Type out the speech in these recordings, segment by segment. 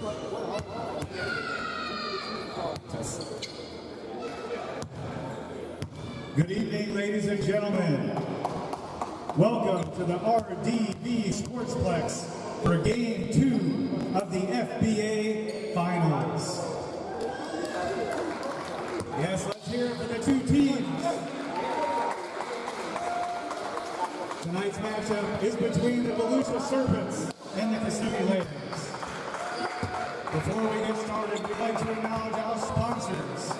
Good evening, ladies and gentlemen. Welcome to the RDV Sportsplex for Game 2 of the FBA Finals. Yes, let's hear it for the two teams. Tonight's matchup is between the Volusia Serpents and the Kissimmee Lambs. Before we get started, we'd like to acknowledge our sponsors: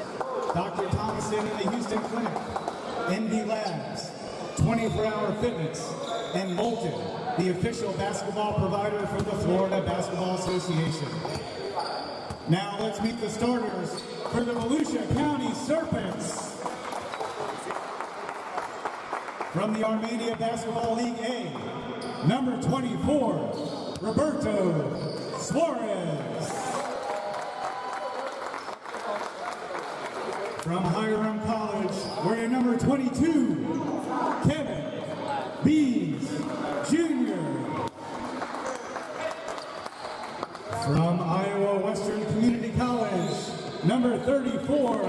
Dr. Thomason and the Houston Clinic, NB Labs, 24-Hour Fitness, and Molten, the official basketball provider for the Florida Basketball Association. Now let's meet the starters for the Volusia County Serpents. From the Armenia Basketball League A, number 24, Roberto Suarez. From Hiram College, wearing number 22, Kevin Bees Jr. From Iowa Western Community College, number 34,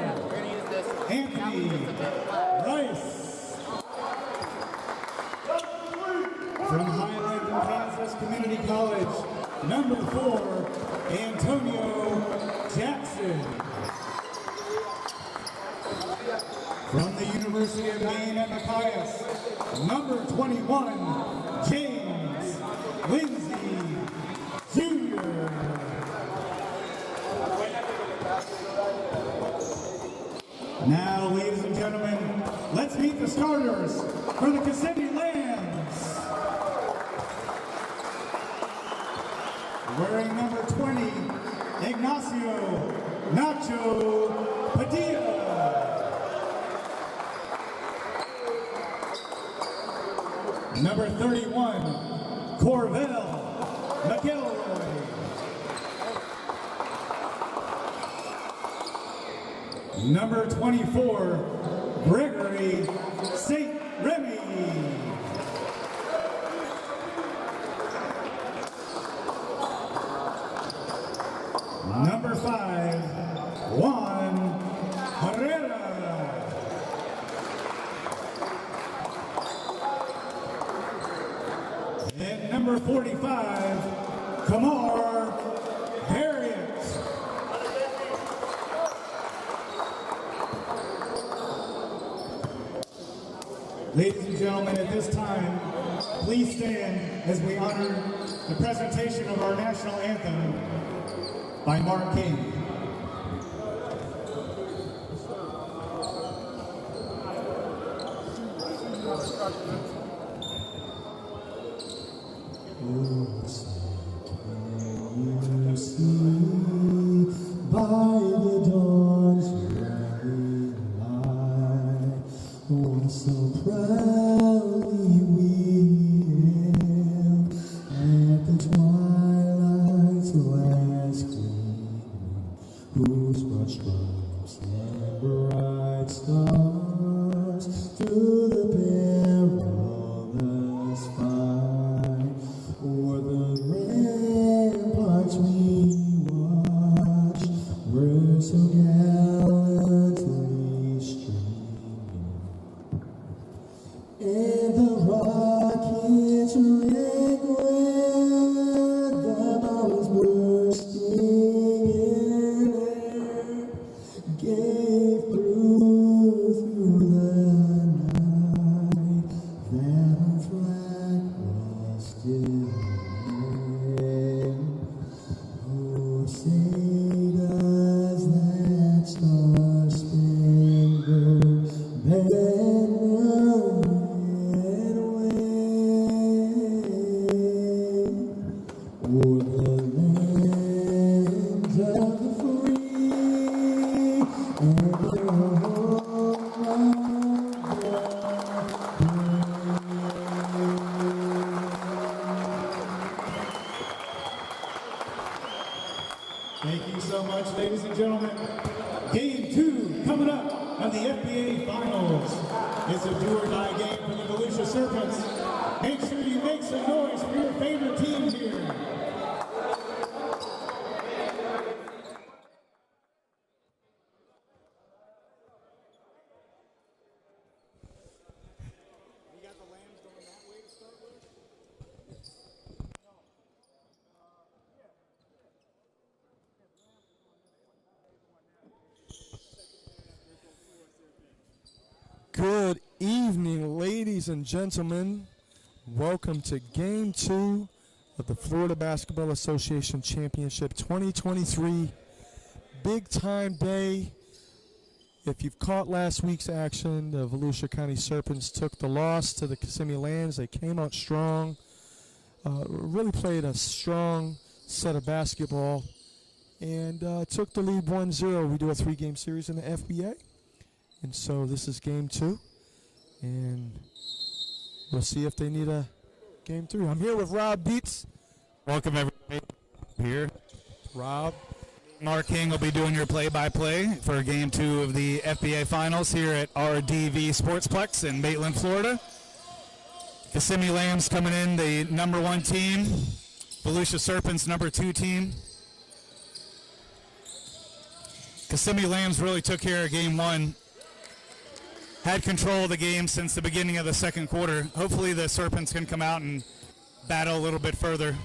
Anthony Rice. From Highland, Kansas Community College, number 4, Antonio Jackson. From the University of Maine at Machias, number 21, James Lindsay Jr. Now, ladies and gentlemen, let's meet the starters for the Kissimmee Lambs. Wearing number 20, Ignacio Nacho Padilla. Number 31, Corvell McElroy. Number 24, Gregory St. Remy. Number 5, Juan Herrera. And number 45, Kamar Harriet. Ladies and gentlemen, at this time, please stand as we honor the presentation of our national anthem by Mark King. Oh, can you see by the dawn's early light what so proudly we hailed at the twilight's last gleaming, whose broad stripes and bright stars through the perilous fight o'er the ramparts we watched were so gallantly streaming, and the rockets rang where the bombs bursting in air gave proof through the night that our flag was still there. Oh, say does that star-spangled banner yet wave o'er the lands of the free and the home of the brave? Thank you so much, ladies and gentlemen. Game 2 coming up of the FBA Finals. It's a do-or-die game for the Volusia Serpents. Make sure you make some noise for your favorite team here. Ladies and gentlemen, welcome to Game 2 of the Florida Basketball Association Championship 2023. Big time day. If you've caught last week's action, the Volusia County Serpents took the loss to the Kissimmee Lambs. They came out strong, really played a strong set of basketball, and took the lead 1-0. We do a 3-game series in the FBA, and so this is Game 2. And we'll see if they need a Game 3. I'm here with Rob Beats. Welcome everybody here. Rob. Mark King will be doing your play-by-play for Game 2 of the FBA Finals here at RDV Sportsplex in Maitland, Florida. Kissimmee Lambs coming in, the number 1 team. Volusia Serpents, number 2 team. Kissimmee Lambs really took care of Game 1. Had control of the game since the beginning of the second quarter. Hopefully the Serpents can come out and battle a little bit further.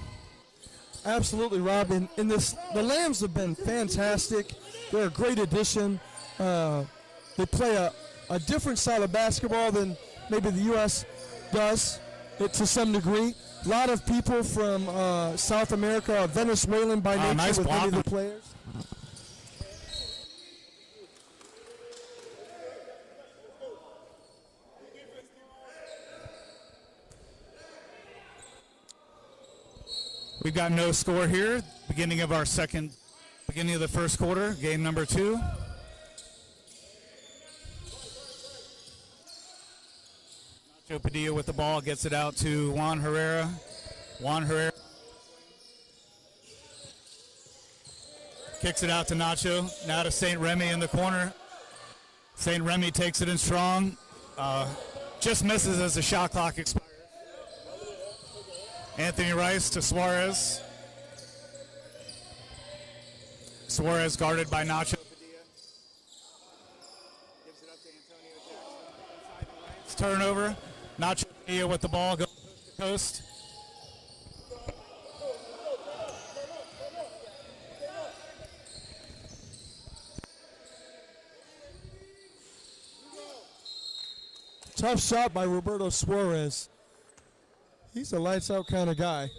Absolutely, Rob. In this, the Lambs have been fantastic. They're a great addition. They play a different style of basketball than maybe the U.S. does to some degree. A lot of people from South America are Venezuelan by nature nice with many of block. the players. We've got no score here. Beginning of the first quarter, game number 2. Nacho Padilla with the ball, gets it out to Juan Herrera. Juan Herrera kicks it out to Nacho. Now to St. Remy in the corner. St. Remy takes it in strong. Just misses as the shot clock expires. Anthony Rice to Suarez. Suarez guarded by Nacho Padilla. Gives it up to Antonio Jackson. It's turnover. Nacho Padilla with the ball, goes coast to coast. Tough shot by Roberto Suarez. He's a lights-out kind of guy.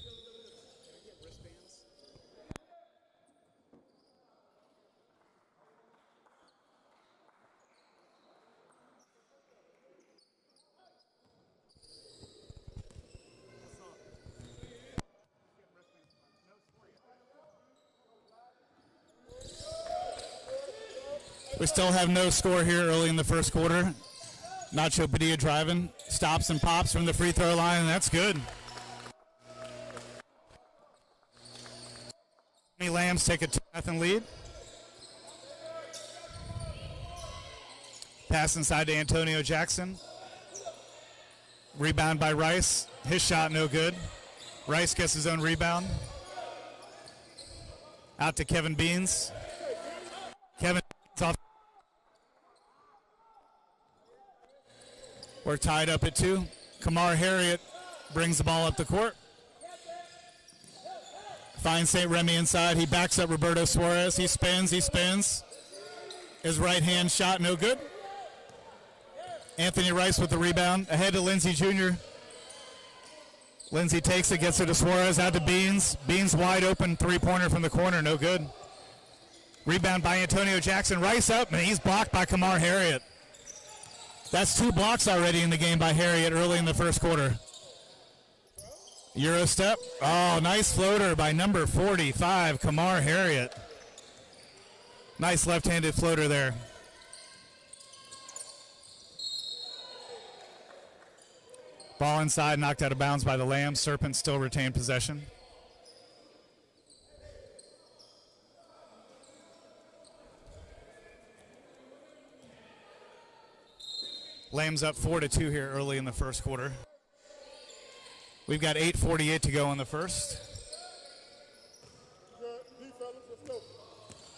We still have no score here early in the first quarter. Nacho Padilla driving, stops and pops from the free throw line, and that's good. Kissimmee Lambs take a 2-0 lead. Pass inside to Antonio Jackson. Rebound by Rice. His shot no good. Rice gets his own rebound. Out to Kevin Beans. Kevin Beans off. We're tied up at 2. Kamar Harriet brings the ball up the court. Finds St. Remy inside. He backs up Roberto Suarez. He spins. His right hand shot no good. Anthony Rice with the rebound. Ahead to Lindsey Jr. Lindsey takes it, gets it to Suarez, out to Beans. Beans wide open, 3-pointer from the corner, no good. Rebound by Antonio Jackson. Rice up, and he's blocked by Kamar Harriet. That's 2 blocks already in the game by Harriet early in the first quarter. Euro step. Oh, nice floater by number 45, Kamar Harriet. Nice left-handed floater there. Ball inside, knocked out of bounds by the Lambs. Serpents still retain possession. Lambs up 4-2 here early in the first quarter. We've got 8:48 to go in the first.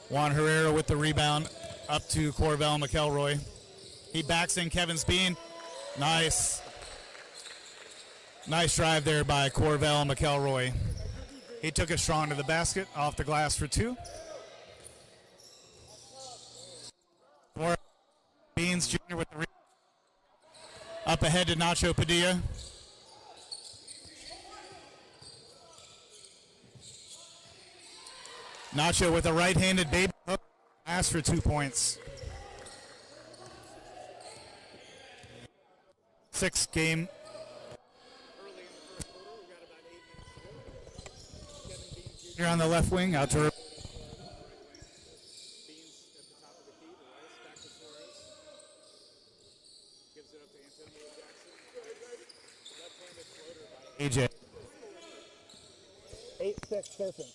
Juan Herrera with the rebound up to Corvell McElroy. He backs in Kevin Speen. Nice drive there by Corvell McElroy. He took it strong to the basket, off the glass for 2. Beans Jr. with the rebound. Up ahead to Nacho Padilla. Nacho with a right-handed baby hook. Asked for 2 points. 6 game. Here on the left wing, out to AJ. 8-6 Serpents.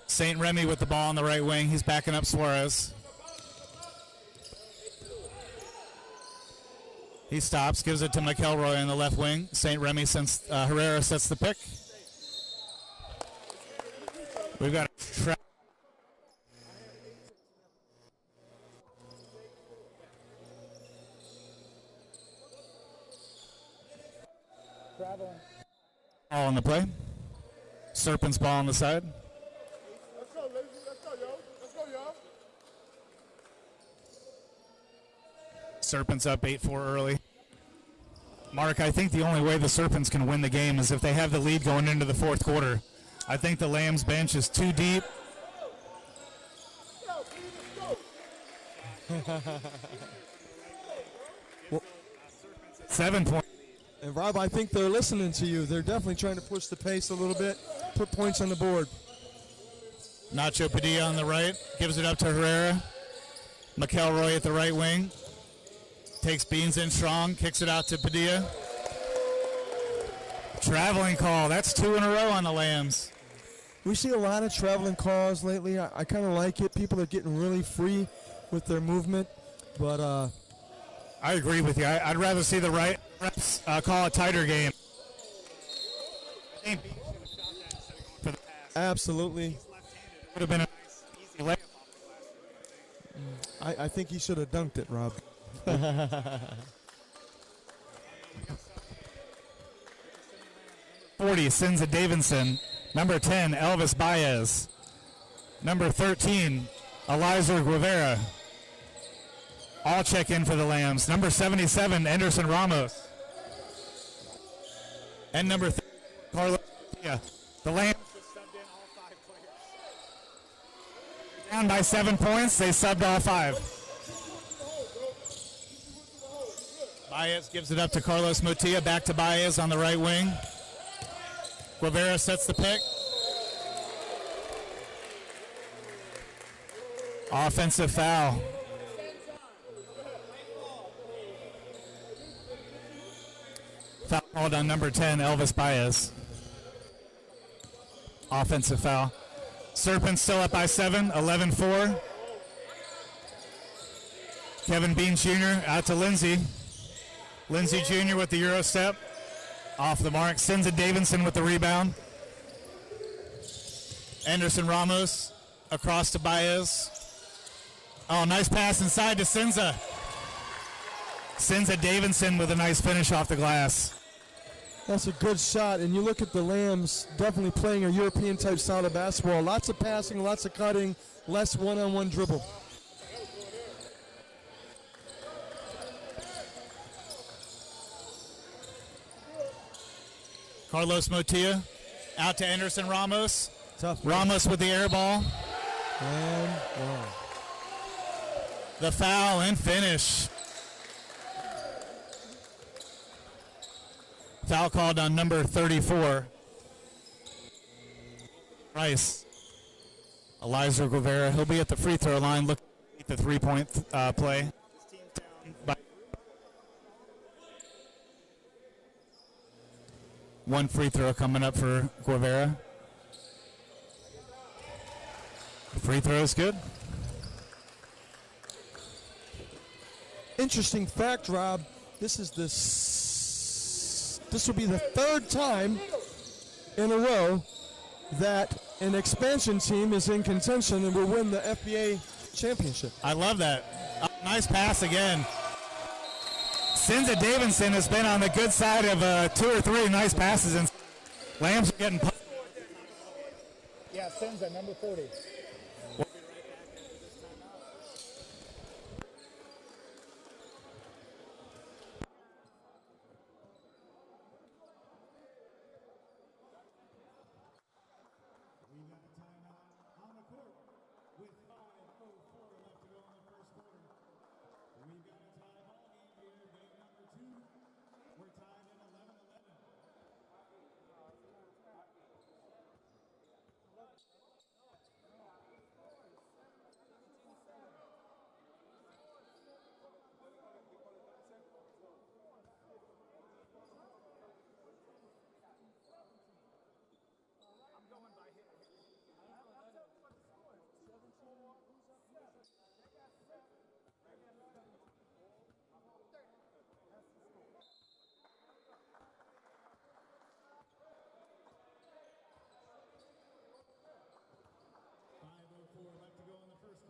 St. Remy with the ball on the right wing. He's backing up Suarez. He stops, gives it to McElroy in the left wing. St. Remy since Herrera sets the pick. We've got a ball on the play. Serpents ball on the side. Let's go, ladies. Let's go, yo. Let's go, y'all. Serpents up 8-4 early. Mark, I think the only way the Serpents can win the game is if they have the lead going into the fourth quarter. I think the Lambs bench is too deep. Well, 7 points. and Rob, I think they're listening to you. They're definitely trying to push the pace a little bit, put points on the board. Nacho Padilla on the right, gives it up to Herrera. McElroy at the right wing. Takes Beans in strong, kicks it out to Padilla. Traveling call, that's 2 in a row on the Lambs. We see a lot of traveling calls lately. I kind of like it. People are getting really free with their movement, but I agree with you. I'd rather see the right refs call a tighter game. absolutely. Would have been a nice, easy layup. I think he should have dunked it, Rob. 40, Sinza Davidson. Number 10, Elvis Baez. Number 13, Eliza Guevara. All check in for the Lambs. Number 77, Anderson Ramos. And number 3, Carlos. Yeah, the Lambs just subbed in all 5 players. Down by 7 points, they subbed all 5. Baez gives it up to Carlos Motilla, back to Baez on the right wing. Guevara sets the pick. Offensive foul. Foul called on number 10, Elvis Baez. Offensive foul. Serpents still up by 7, 11-4. Kevin Beans Jr. out to Lindsay. Lindsay Jr. with the Euro step. Off the mark. Sinza Davidson with the rebound. Anderson Ramos across to Baez. Oh, nice pass inside to Sinza. Sinza Davidson with a nice finish off the glass. That's a good shot, and you look at the Lambs definitely playing a European-type style of basketball. Lots of passing, lots of cutting, less one-on-one dribble. Carlos Motilla out to Anderson Ramos. Tough. Ramos with the air ball. And one. The foul and finish. Foul called on number 34. Rice. Eliza Guevara. He'll be at the free throw line. Look at the three-point play. One free throw coming up for Guevara. Free throw is good. Interesting fact, Rob. This will be the third time in a row that an expansion team is in contention and will win the FBA championship. I love that. Nice pass again. Sinza Davidson has been on the good side of 2 or 3 nice passes, and Lambs are getting. Yeah, Sinza, number 40.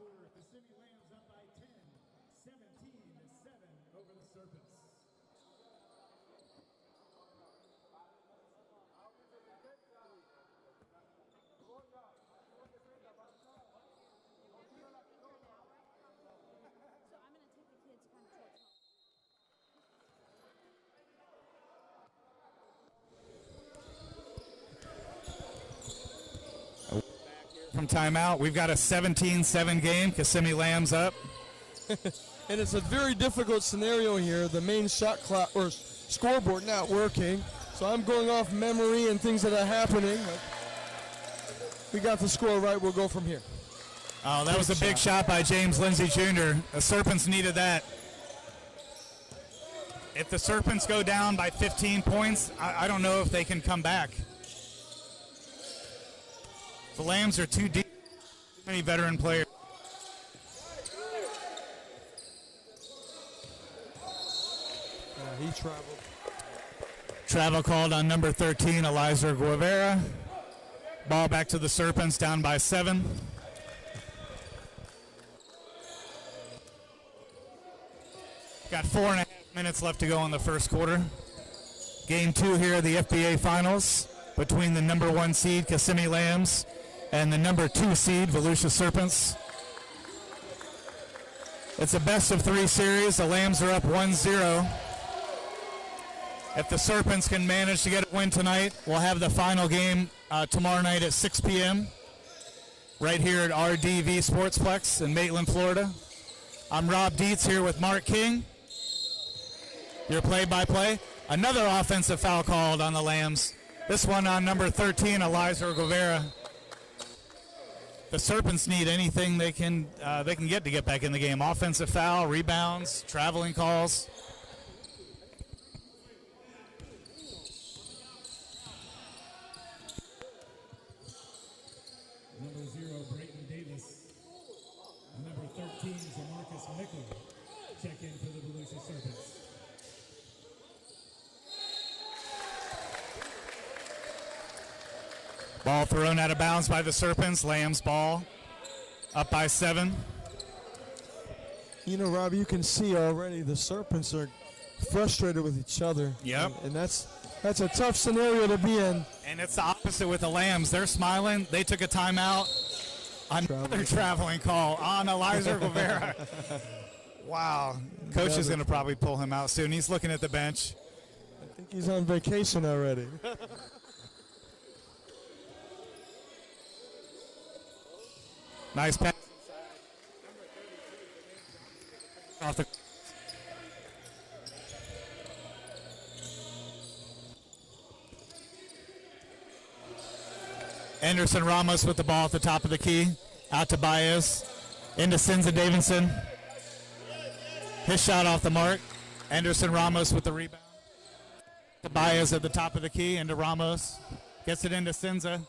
quarter, Kissimmee Lambs up by 10, 17-7 over the Serpents. So I'm going to take the kids kind of towards home. From timeout, we've got a 17-7 game. Kissimmee Lambs up. And it's a very difficult scenario here. The main shot clock or scoreboard not working. So I'm going off memory and things that are happening. We got the score right. We'll go from here. Oh, that was a big shot by James Lindsay Jr. The Serpents needed that. If the Serpents go down by 15 points, I don't know if they can come back. The Lambs are too deep. Too many veteran players. He traveled. Travel called on number 13, Eliza Guevara. Ball back to the Serpents, down by 7. Got 4.5 minutes left to go in the first quarter. Game 2 here of the FBA Finals between the number 1 seed, Kissimmee Lambs, and the number 2 seed, Volusia Serpents. It's a best-of-3 series. The Lambs are up 1-0. If the Serpents can manage to get a win tonight, we'll have the final game tomorrow night at 6 p.m. right here at RDV Sportsplex in Maitland, Florida. I'm Rob Dietz here with Mark King. Your play-by-play. Another offensive foul called on the Lambs. This one on number 13, Eliza Guevara. The Serpents need anything they can get to get back in the game. Offensive foul, rebounds, traveling calls. Number 0, Brayton Davis. Number 13, Marcus Mickle. Check in for the Volusia Serpents. Ball thrown out of bounds by the Serpents. Lambs ball up by 7. You know, Rob, you can see already the Serpents are frustrated with each other. Yep. And that's a tough scenario to be in. And it's the opposite with the Lambs. They're smiling. They took a timeout. Another traveling call on Eliza Guevara. Wow. Coach is going to probably pull him out soon. He's looking at the bench. I think he's on vacation already. Nice pass. Off the Anderson Ramos with the ball at the top of the key. Out to Baez. Into Sinza Davidson. His shot off the mark. Anderson Ramos with the rebound. To Baez at the top of the key. Into Ramos. Gets it into Sinza.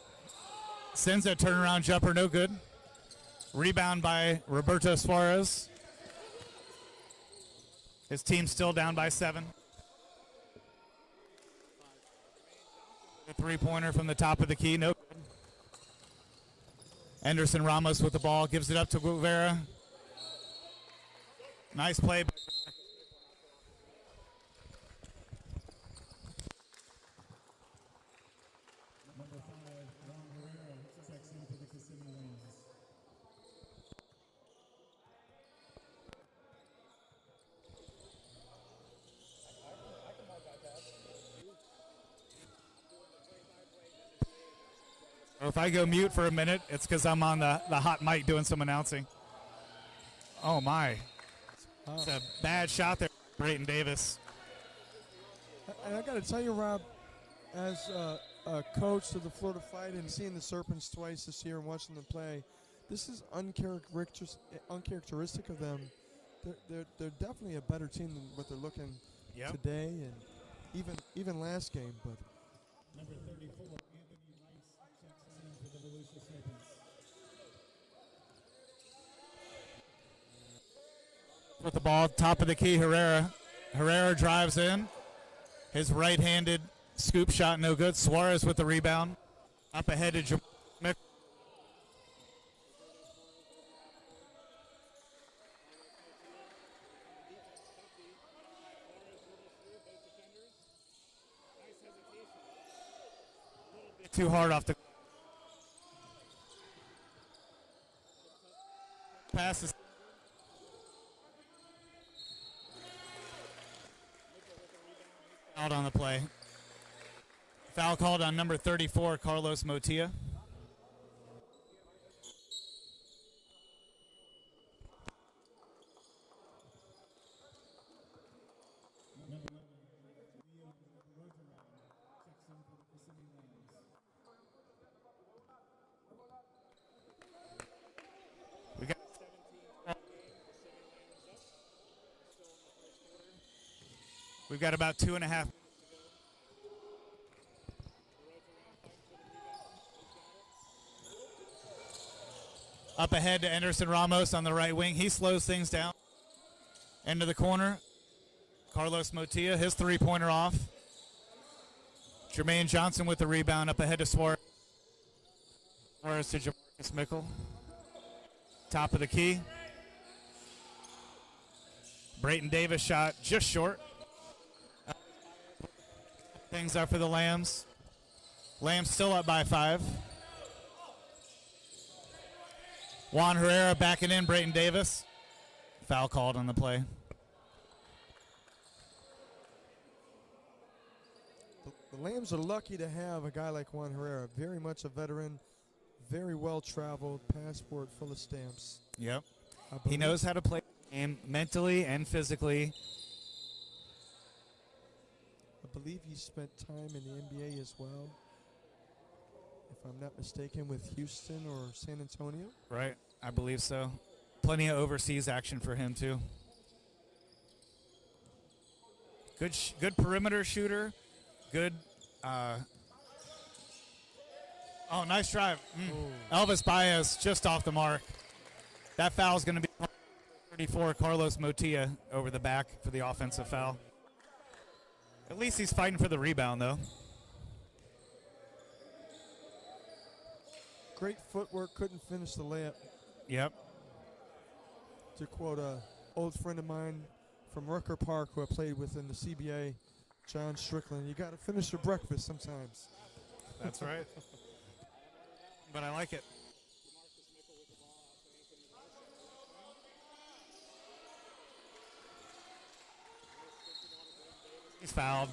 Sinza turnaround jumper, no good. Rebound by Roberto Suarez. His team still down by 7. A three-pointer from the top of the key, no good. Anderson Ramos with the ball, gives it up to Guevara. Nice play. Number 5, Ron Guerrero checks in for the Kissimmee Lambs. Or if I go mute for a minute, it's because I'm on the hot mic doing some announcing. Oh, my. It's a bad shot there, Brayton Davis. And I got to tell you, Rob, as a coach to the Florida Fight and seeing the Serpents twice this year and watching them play, this is uncharacteristic of them. They're definitely a better team than what they're looking today and even last game. But Number 34, Anthony Rice checks in for the Volusia Serpents. With the ball, top of the key, Herrera. Herrera drives in. His right-handed scoop shot, no good. Suarez with the rebound. Up ahead to Mick. too hard off the passes. Out on the play. Foul called on number 34, Carlos Motilla. We got 17. We've got about 2.5. Up ahead to Anderson Ramos on the right wing. He slows things down. Into the corner. Carlos Motilla, his three-pointer off. Jermaine Johnson with the rebound up ahead to Suarez. Suarez to Jamarcus Mickle. Top of the key. Brayton Davis shot just short. Things up for the Lambs. Lambs still up by 5. Juan Herrera backing in Brayton Davis. Foul called on the play. The Lambs are lucky to have a guy like Juan Herrera, very much a veteran, very well-traveled, passport full of stamps. Yep. He knows how to play the game mentally and physically. I believe he spent time in the NBA as well, if I'm not mistaken, with Houston or San Antonio. Right, I believe so. Plenty of overseas action for him, too. Good perimeter shooter. Good. Oh, nice drive. Elvis Baez just off the mark. That foul is going to be 34, Carlos Motilla over the back for the offensive foul. At least he's fighting for the rebound, though. Great footwork, couldn't finish the layup. Yep. To quote an old friend of mine from Rucker Park who I played with in the CBA, John Strickland, you got to finish your breakfast sometimes. That's right. But I like it. He's fouled.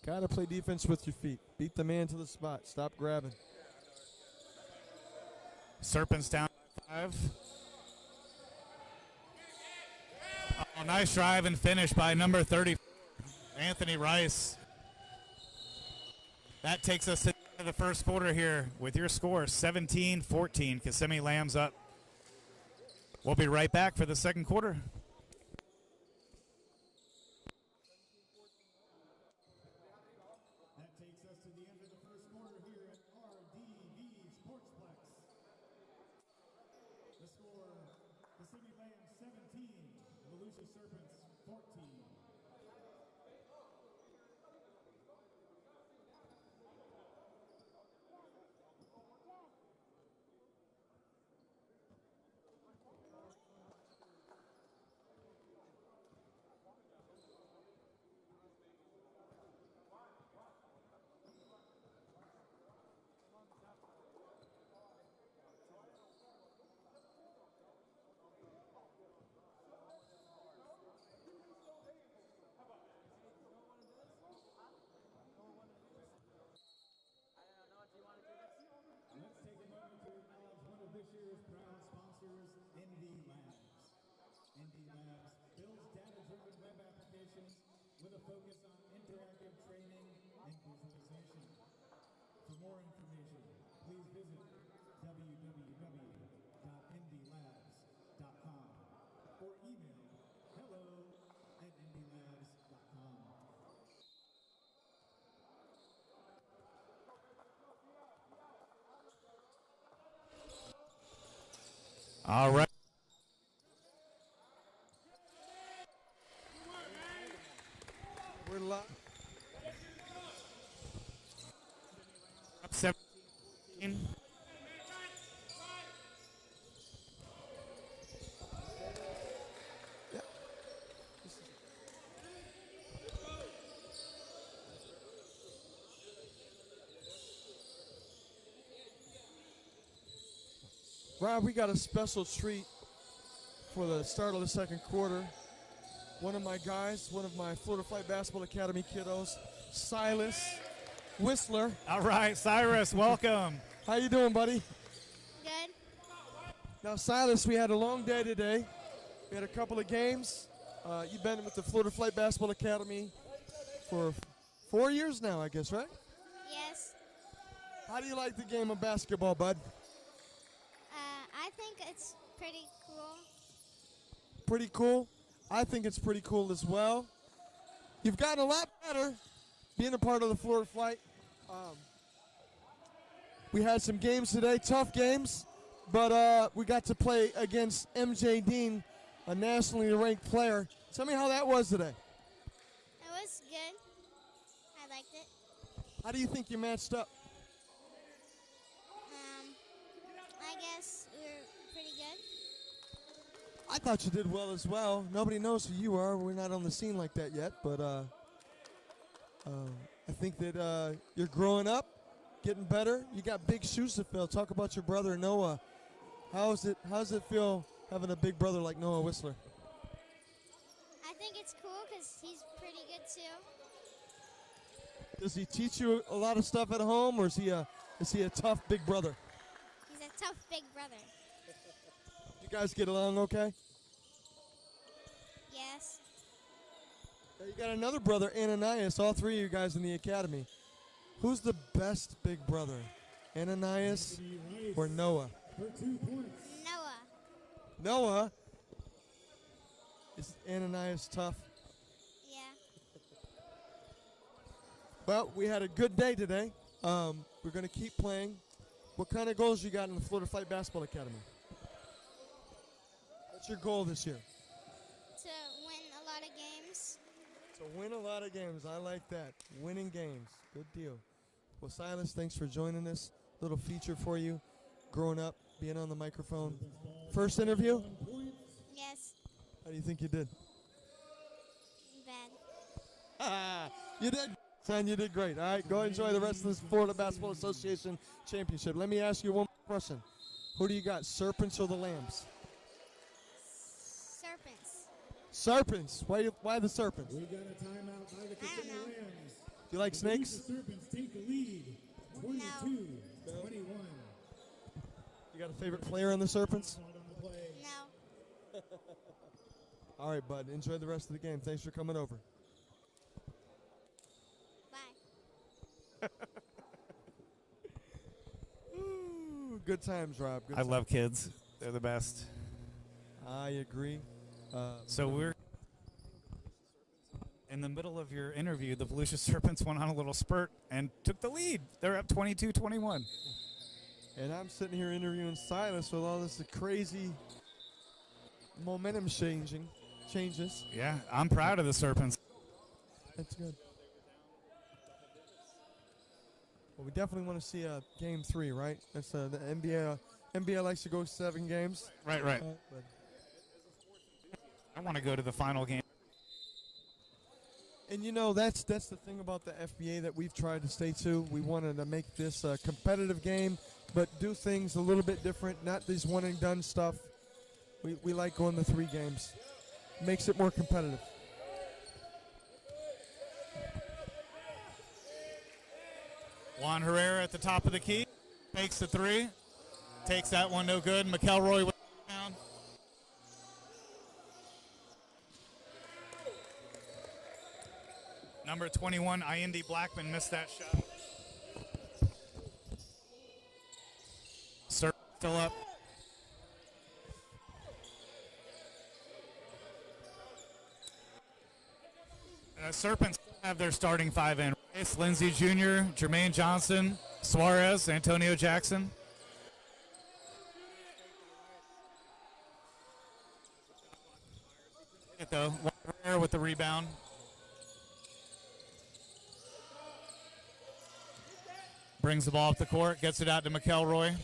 Got to play defense with your feet. Beat the man to the spot. Stop grabbing. Serpents down 5. Oh, nice drive and finish by number 30, Anthony Rice. That takes us to the end of the first quarter here with your score 17-14. Kissimmee Lambs up. We'll be right back for the second quarter. That takes us to the end of the first quarter here at RDV Sportsplex. The score, Kissimmee Lambs 17, Volusia Serpents 14. Let's take a moment to acknowledge one of this year's proud sponsors, ND Labs. ND Labs builds data-driven web applications with a focus on interactive training and visualization. For more information, please visit www.ndlabs.com or email hello@ndlabs.com. All right. We're live. Up 17. Rob, we got a special treat for the start of the second quarter. One of my guys, one of my Florida Flight Basketball Academy kiddos, Silas Whistler. All right, Cyrus, welcome. How you doing, buddy? Good. Now, Silas, we had a long day today. We had a couple of games. You've been with the Florida Flight Basketball Academy for 4 years now, I guess, right? Yes. How do you like the game of basketball, bud? I think it's pretty cool. Pretty cool. I think it's pretty cool as well. You've gotten a lot better being a part of the Florida Flight. We had some games today, tough games, but we got to play against MJ Dean, a nationally ranked player. Tell me how that was today. It was good. I liked it. How do you think you matched up? I guess we were pretty good. I thought you did well as well. Nobody knows who you are. We're not on the scene like that yet, but I think that you're growing up, getting better. You got big shoes to fill. Talk about your brother Noah. How's it feel having a big brother like Noah Whistler? I think it's cool because he's pretty good too. Does he teach you a lot of stuff at home, or is he a tough big brother? He's a tough big brother. You guys get along okay? Yes. Now you got another brother, Ananias. All three of you guys in the academy. Who's the best big brother, Ananias or Noah? For 2 points. Noah. Noah. Is Ananias tough? Yeah. Well, we had a good day today. We're going to keep playing. What kind of goals you got in the Florida Flight Basketball Academy? What's your goal this year? To win a lot of games. To win a lot of games. I like that. Winning games. Good deal. Well, Silas, thanks for joining us. Little feature for you. Growing up, being on the microphone. First interview? Yes. How do you think you did? Bad. You did, son. You did great. All right, go enjoy the rest of this Florida Basketball Association Championship. Let me ask you one more question. Who do you got, Serpents or the Lambs? Serpents. Serpents. Why the Serpents? We got a timeout by the Kissimmee know. Lambs. Do you like snakes? The Serpents take the lead, 22-21. You got a favorite player on the Serpents? On the play. No. All right, bud. Enjoy the rest of the game. Thanks for coming over. Bye. Ooh, good times, Rob. Good I love kids. They're the best. I agree. So we're in the middle of your interview. The Volusia Serpents went on a little spurt and took the lead. They're up 22-21. And I'm sitting here interviewing Silas with all this crazy momentum changes. Yeah, I'm proud of the Serpents. That's good. Well, we definitely want to see a game 3, right? That's the NBA. NBA likes to go 7 games. Right. But I want to go to the final game. And you know, that's the thing about the FBA that we've tried to stay to. We wanted to make this a competitive game, but do things a little bit different, not these one and done stuff. We like going to 3 games. Makes it more competitive. Juan Herrera at the top of the key. Takes the 3. Takes that one, no good. McElroy with the rebound. Number 21, Iendi Blackman missed that shot. Still up. Serpents have their starting 5 in. Rice, Lindsey Jr., Jermaine Johnson, Suarez, Antonio Jackson. Though, Herrera with the rebound. Brings the ball up the court, gets it out to McElroy.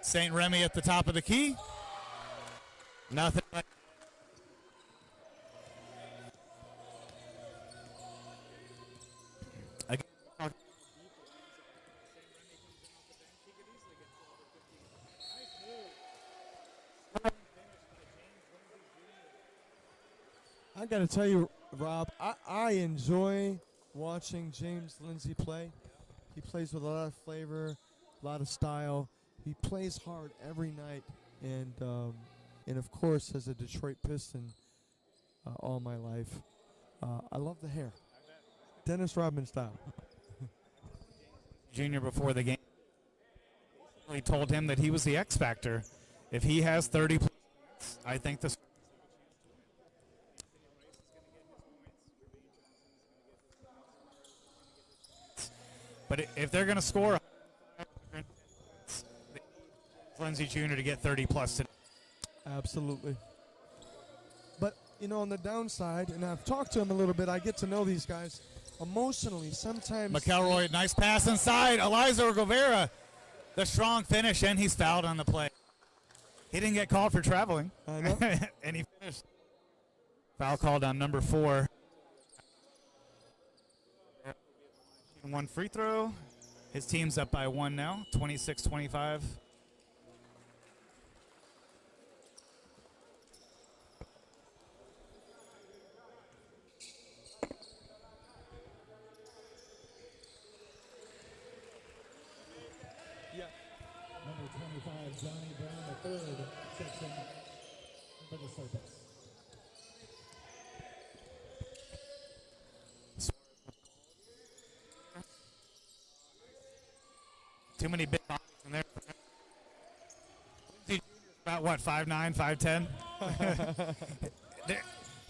St. Remy at the top of the key. Nothing. I got to tell you, Rob, I enjoy watching James Lindsay play. He plays with a lot of flavor, a lot of style. He plays hard every night, and of course, as a Detroit Piston all my life, I love the hair, Dennis Rodman style. Junior before the game, he told him that he was the X factor. If he has 30 points, I think this. But if they're going to score, Lindsey Jr. to get 30 plus today. Absolutely. But, you know, on the downside, and I've talked to him a little bit, I get to know these guys emotionally. Sometimes. McElroy, nice pass inside. Eliza Guevara, the strong finish, and he's fouled on the play. He didn't get called for traveling. I know. And he finished. Foul called on number 4. One free throw. His team's up by 1 now, 26-25. Number 25, Johnny Brown III, checks in for the Serpents. Too many big bodies in there. About what, 5'9", 5'10"?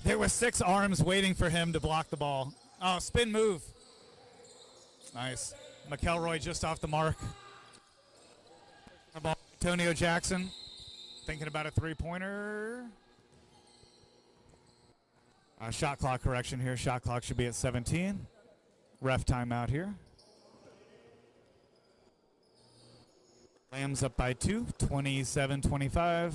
there were 6 arms waiting for him to block the ball. Oh, spin move. Nice. McElroy just off the mark. The ball. Antonio Jackson thinking about a three-pointer. Shot clock correction here. Shot clock should be at 17. Ref timeout here. Lambs up by 2, 27-25.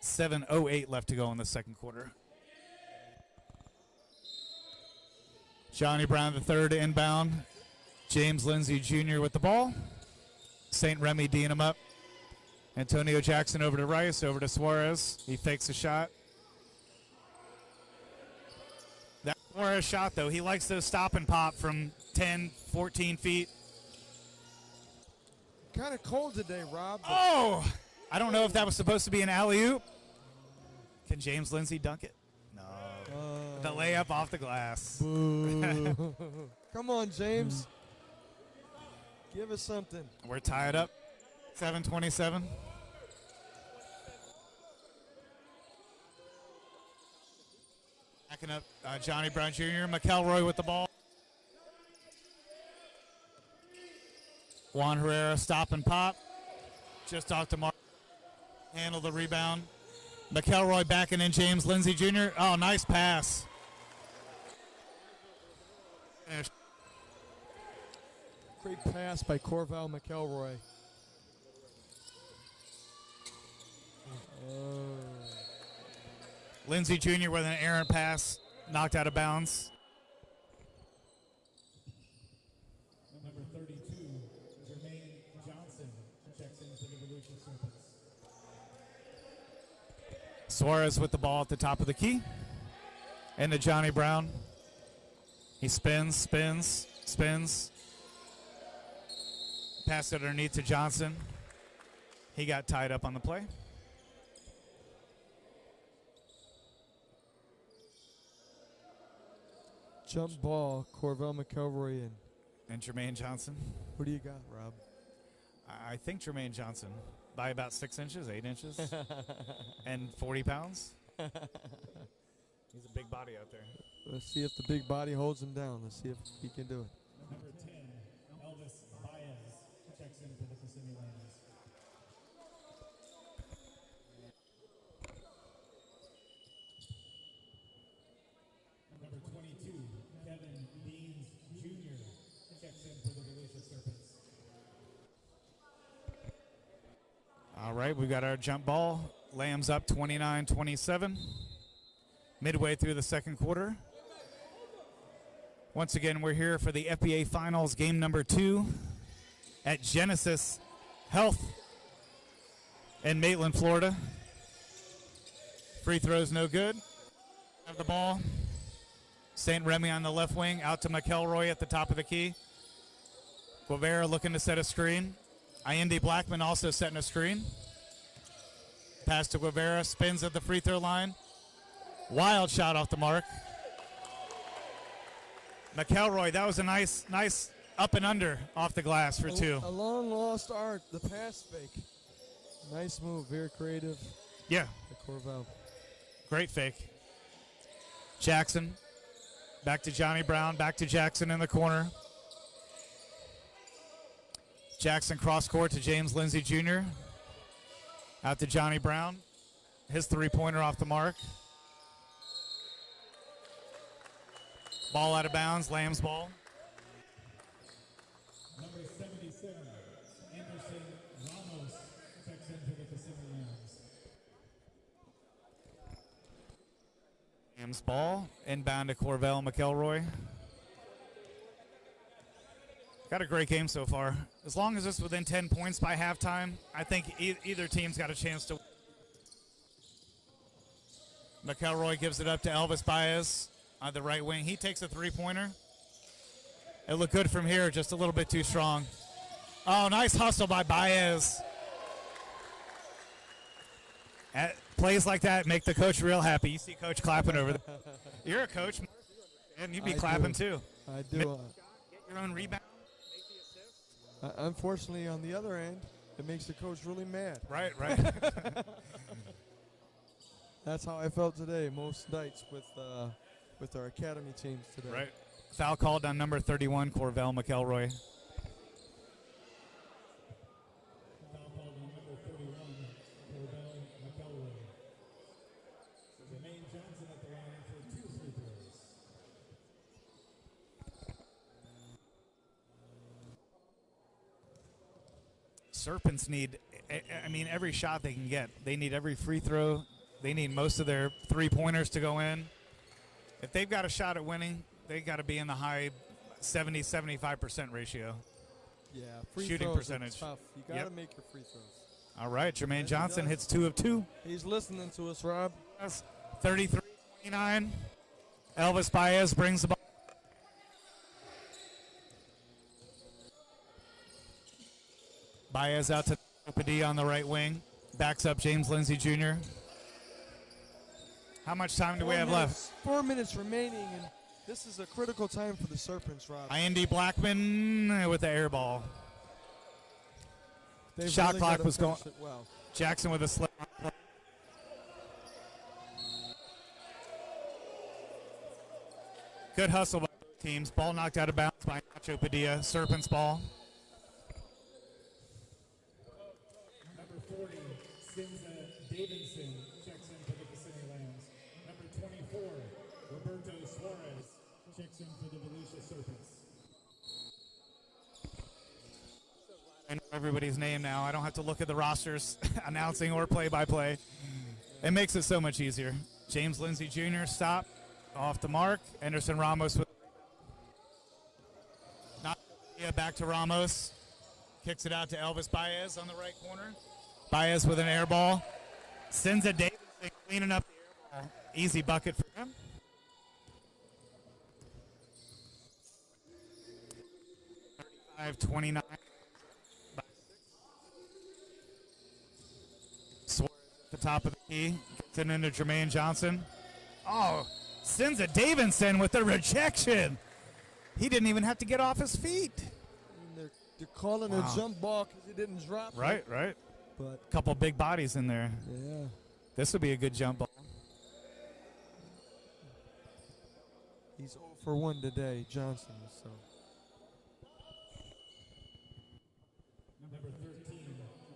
.708 left to go in the second quarter. Johnny Brown III inbound. James Lindsay Jr. with the ball. St. Remy D'ing him up. Antonio Jackson over to Rice, over to Suarez. He fakes a shot. That Suarez shot, though, he likes to stop and pop from 10, 14 feet. Kind of cold today, Rob. Oh! I don't know if that was supposed to be an alley-oop. Can James Lindsay dunk it? No. The layup off the glass. Boo. Come on, James. Give us something. We're tied up. 7:27. Backing up Johnny Brown Jr. McElroy with the ball. Juan Herrera stop and pop. Just off to Mark. Handle the rebound. McElroy backing in James Lindsay Jr. Oh, nice pass. Great pass by Corval McElroy. Lindsay Jr. with an errant pass, knocked out of bounds. Number 32, Jermaine Johnson, checks in for the Volusia Serpents. Suarez with the ball at the top of the key. And to Johnny Brown. He spins, spins, spins. Pass it underneath to Johnson. He got tied up on the play. Jump ball, Corval McElroy And Jermaine Johnson. Who do you got, Rob? I think Jermaine Johnson by about 6 inches, 8 inches, and 40 pounds. He's a big body out there. Let's see if the big body holds him down. Let's see if he can do it. Number 10, Elvis Baez, checks in for the Kissimmee Lambs. Number 22, Kevin Beans Jr., checks in for the Volusia Serpents. All right, we got our jump ball. Lambs up 29-27. Midway through the second quarter. Once again, we're here for the FBA Finals, game number 2 at Genesis Health in Maitland, Florida. Free throws no good. Have the ball. St. Remy on the left wing, out to McElroy at the top of the key. Guevara looking to set a screen. Indy Blackman also setting a screen. Pass to Guevara, spins at the free throw line. Wild shot off the mark. McElroy, that was a nice up and under off the glass for two. A long lost art, the pass fake. Nice move, very creative. Yeah, The Corval. great fake. Jackson, back to Johnny Brown, back to Jackson in the corner. Jackson cross court to James Lindsay Jr. Out to Johnny Brown. His three-pointer off the mark. Ball out of bounds, Lamb's ball. Number 77, Anderson Ramos checks in for the Kissimmee Lambs. Lamb's ball, inbound to Corvell McElroy. Got a great game so far. As long as it's within 10 points by halftime, I think either team's got a chance to. McElroy gives it up to Elvis Baez on the right wing. He takes a three-pointer. It looked good from here, just a little bit too strong. Oh, nice hustle by Baez. Plays like that make the coach real happy. You see Coach clapping over there. You're a coach, and you'd be clapping too. I do. Get your own rebound. Unfortunately, on the other end, it makes the coach really mad. Right. That's how I felt today, most nights with our academy teams today. Right. Foul called on number 31, Corvell McElroy. Foul called on number 31, Corvell McElroy. Jermaine Johnson at the line for 2 free throws. Serpents need, every shot they can get. They need every free throw. They need most of their three-pointers to go in. If they've got a shot at winning, they got to be in the high 70-75% ratio. Yeah, free Shooting throws percentage. are tough. You got to make your free throws. All right, Jermaine he Johnson does. hits 2 of 2. He's listening to us, Rob. 33-29. Elvis Baez brings the ball. Baez out to Padilla on the right wing. Backs up James Lindsay Jr. How much time do we have left? 4 minutes remaining, and this is a critical time for the Serpents, Rob. Indy Blackman with the air ball. They've Shot really clock gotta was going. finish it well. Jackson with a slip. Good hustle by both teams. Ball knocked out of bounds by Nacho Padilla. Serpents ball. Number 40, Sinza Davidson checks in for the Kissimmee Lambs. Number 24, Roberto Suarez checks in for the Volusia Serpents. I know everybody's name now. I don't have to look at the rosters announcing or play-by-play. It makes it so much easier. James Lindsay Jr. stop off the mark. Anderson Ramos with back to Ramos. Kicks it out to Elvis Baez on the right corner. Baez with an air ball. Sends a Davidson cleaning up the air ball. Easy bucket for him. $35-29. Suarez at the top of the key. Gets it into Jermaine Johnson. Oh, sends a Davidson with the rejection. He didn't even have to get off his feet. And they're calling a jump ball because he didn't drop Right, it. right. But, Couple big bodies in there. yeah. This would be a good jump ball. He's 0 for 1 today, Johnson. So Number 13,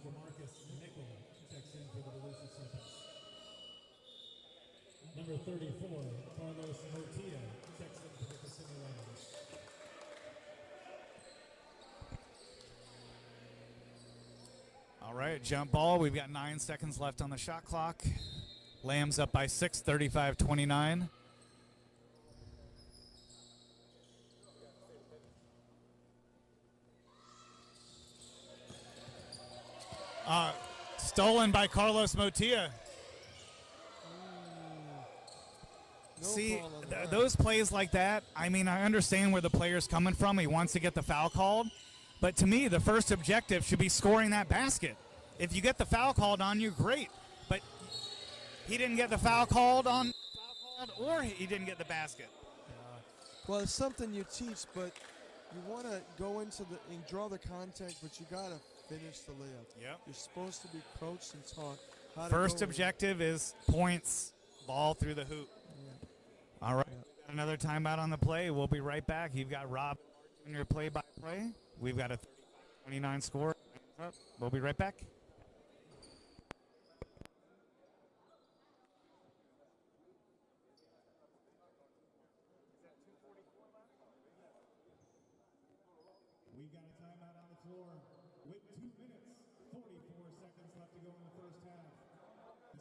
Jamarcus Nickel checks in for the Volusia Serpents. Number 34, Carlos Motilla checks in for the Kissimmee Lambs. All right, jump ball. We've got 9 seconds left on the shot clock. Lambs up by 6, 35-29. Stolen by Carlos Motilla. No See, call on that. those plays like that, I mean, I understand where the player's coming from. He wants to get the foul called. But to me, the first objective should be scoring that basket. If you get the foul called on you, great. But he didn't get the foul called or he didn't get the basket. Well, it's something you teach, but you want to go into and draw the contact, but you got to finish the layup. Yep. You're supposed to be coached and taught how to First go objective is points, ball through the hoop. Yeah. All right, Yeah. we've got another timeout on the play. We'll be right back. You've got Rob in your play-by-play. We've got a 29 score. We'll be right back. We've got a timeout on the floor with 2 minutes, 44 seconds left to go in the first half.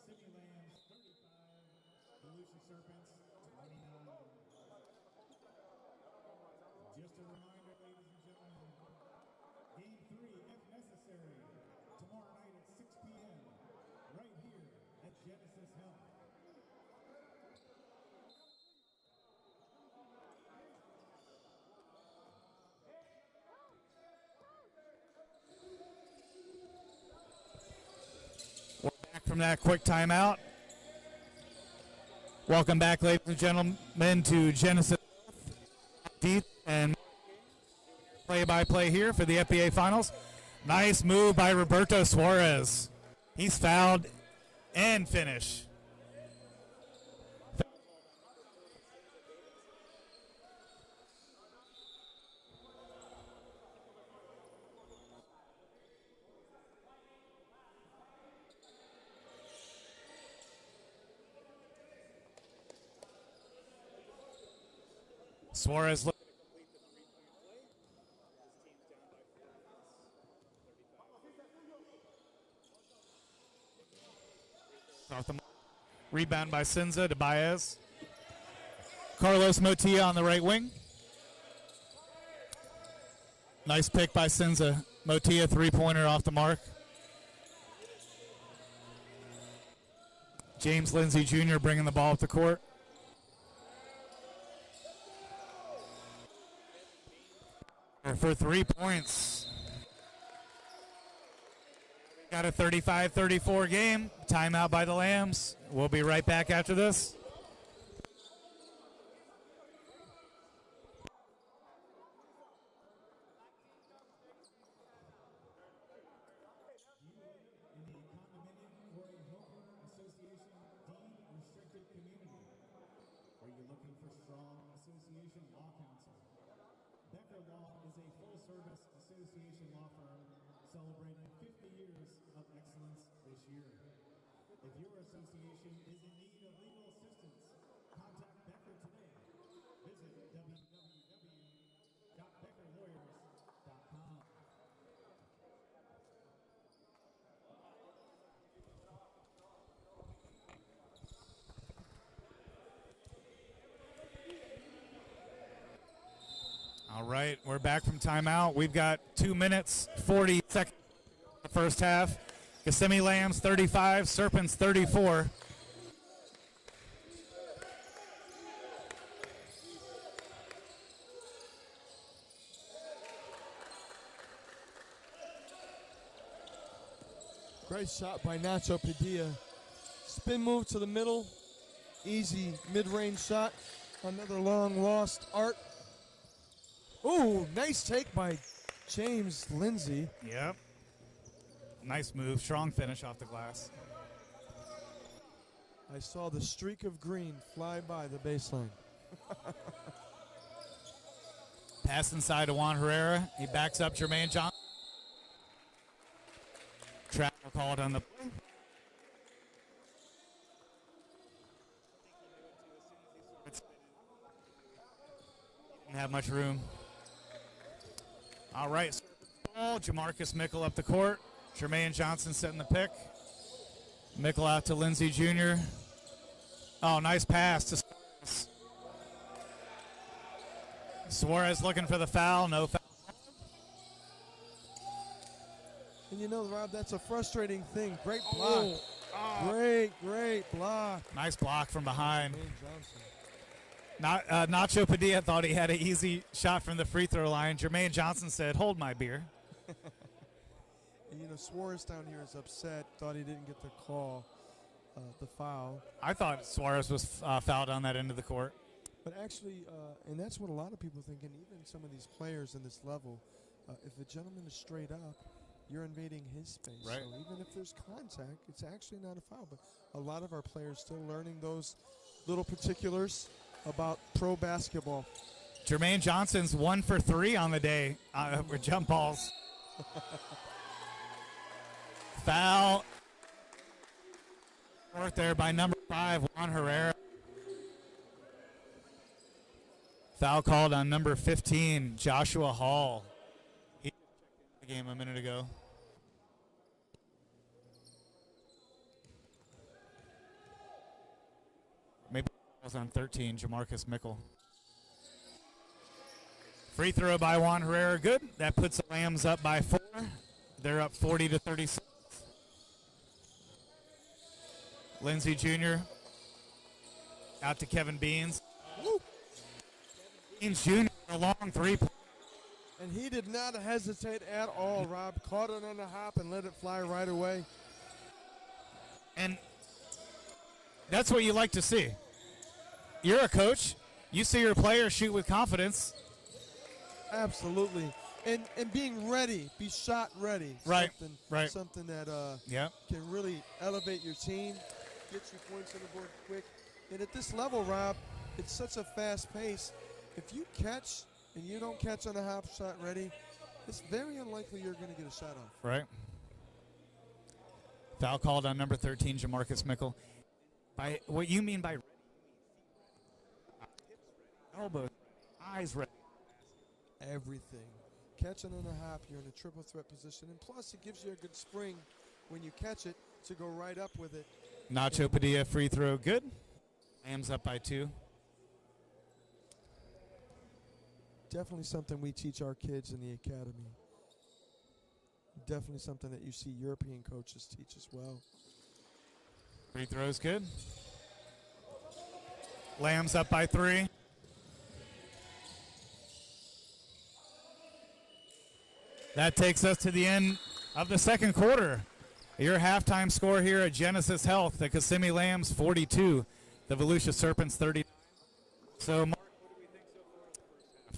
Kissimmee Lambs 35, Volusia Serpents 29. Just a reminder, ladies and gentlemen, Game 3, if necessary, tomorrow night at 6 p.m., right here at Genesis Health. Back from that quick timeout. Welcome back, ladies and gentlemen, to Genesis Health and play-by-play here for the FBA Finals. Nice move by Roberto Suarez. He's fouled and finish. Suarez off the rebound by Cinza to Baez. Carlos Motilla on the right wing. Nice pick by Cinza. Motilla three-pointer off the mark. James Lindsay Jr. bringing the ball up the court. For 3 points. Got a 35-34 game. Timeout by the Lambs. We'll be right back after this. Are you looking for strong association law counsel? Becker Law is a full-service association law firm celebrating 50 years of excellence this year. If your association is in need of legal assistance, contact Becker today. Visit www.beckerlawyers.com. All right, we're back from timeout. We've got 2 minutes, 40 seconds in the first half. Kissimmee Lambs 35, Serpents 34. Great shot by Nacho Padilla. Spin move to the middle. Easy mid-range shot. Another long lost art. Ooh, nice take by James Lindsay. Yep. Nice move, strong finish off the glass. I saw the streak of green fly by the baseline. Pass inside to Juan Herrera. He backs up Jermaine Johnson. Travel called on the play. Didn't have much room. All right, ball. Jamarcus Mickle up the court. Jermaine Johnson setting the pick. Mickle out to Lindsey Jr. Oh, nice pass to Suarez. Suarez looking for the foul. No foul. And you know, Rob, that's a frustrating thing. Great block. Great block. Nice block from behind. Jermaine Johnson. Nacho Padilla thought he had an easy shot from the free throw line. Jermaine Johnson said, "Hold my beer." And you know, Suarez down here is upset. Thought he didn't get the call, the foul. I thought Suarez was fouled on that end of the court. But actually, and that's what a lot of people think, and even some of these players in this level, if a gentleman is straight up, you're invading his space. Right. So even if there's contact, it's actually not a foul. But a lot of our players still learning those little particulars about pro basketball. Jermaine Johnson's 1 for 3 on the day with jump balls. Foul. Fourth there by number 5, Juan Herrera. Foul called on number 15, Joshua Hall. He checked the game a minute ago. Maybe it was on 13, Jamarcus Mickle. Free throw by Juan Herrera, good. That puts the Lambs up by 4. They're up 40-36. Lindsey Jr. out to Kevin Beans. Woo. Beans Jr. a long 3. And he did not hesitate at all, Rob. Caught it on the hop and let it fly right away. And that's what you like to see. You're a coach. You see your players shoot with confidence. Absolutely. And being ready, be shot ready. Right, right. Something that Yep. can really elevate your team, get you points on the board quick. And at this level, Rob, it's such a fast pace. If you catch and you don't catch on a hop shot ready, it's very unlikely you're going to get a shot off. Right. Foul called on number 13, Jamarcus Mickle. By what you mean by elbows, eyes ready. Everything. Catching on a hop, you're in a triple threat position. And plus, it gives you a good spring when you catch it to go right up with it. Nacho Padilla free throw, good. Lambs up by 2. Definitely something we teach our kids in the academy. Definitely something that you see European coaches teach as well. Free throw's good. Lambs up by 3. That takes us to the end of the second quarter. Your halftime score here at Genesis Health, the Kissimmee Lambs 42, the Volusia Serpents 30. So, Mark, what do we think so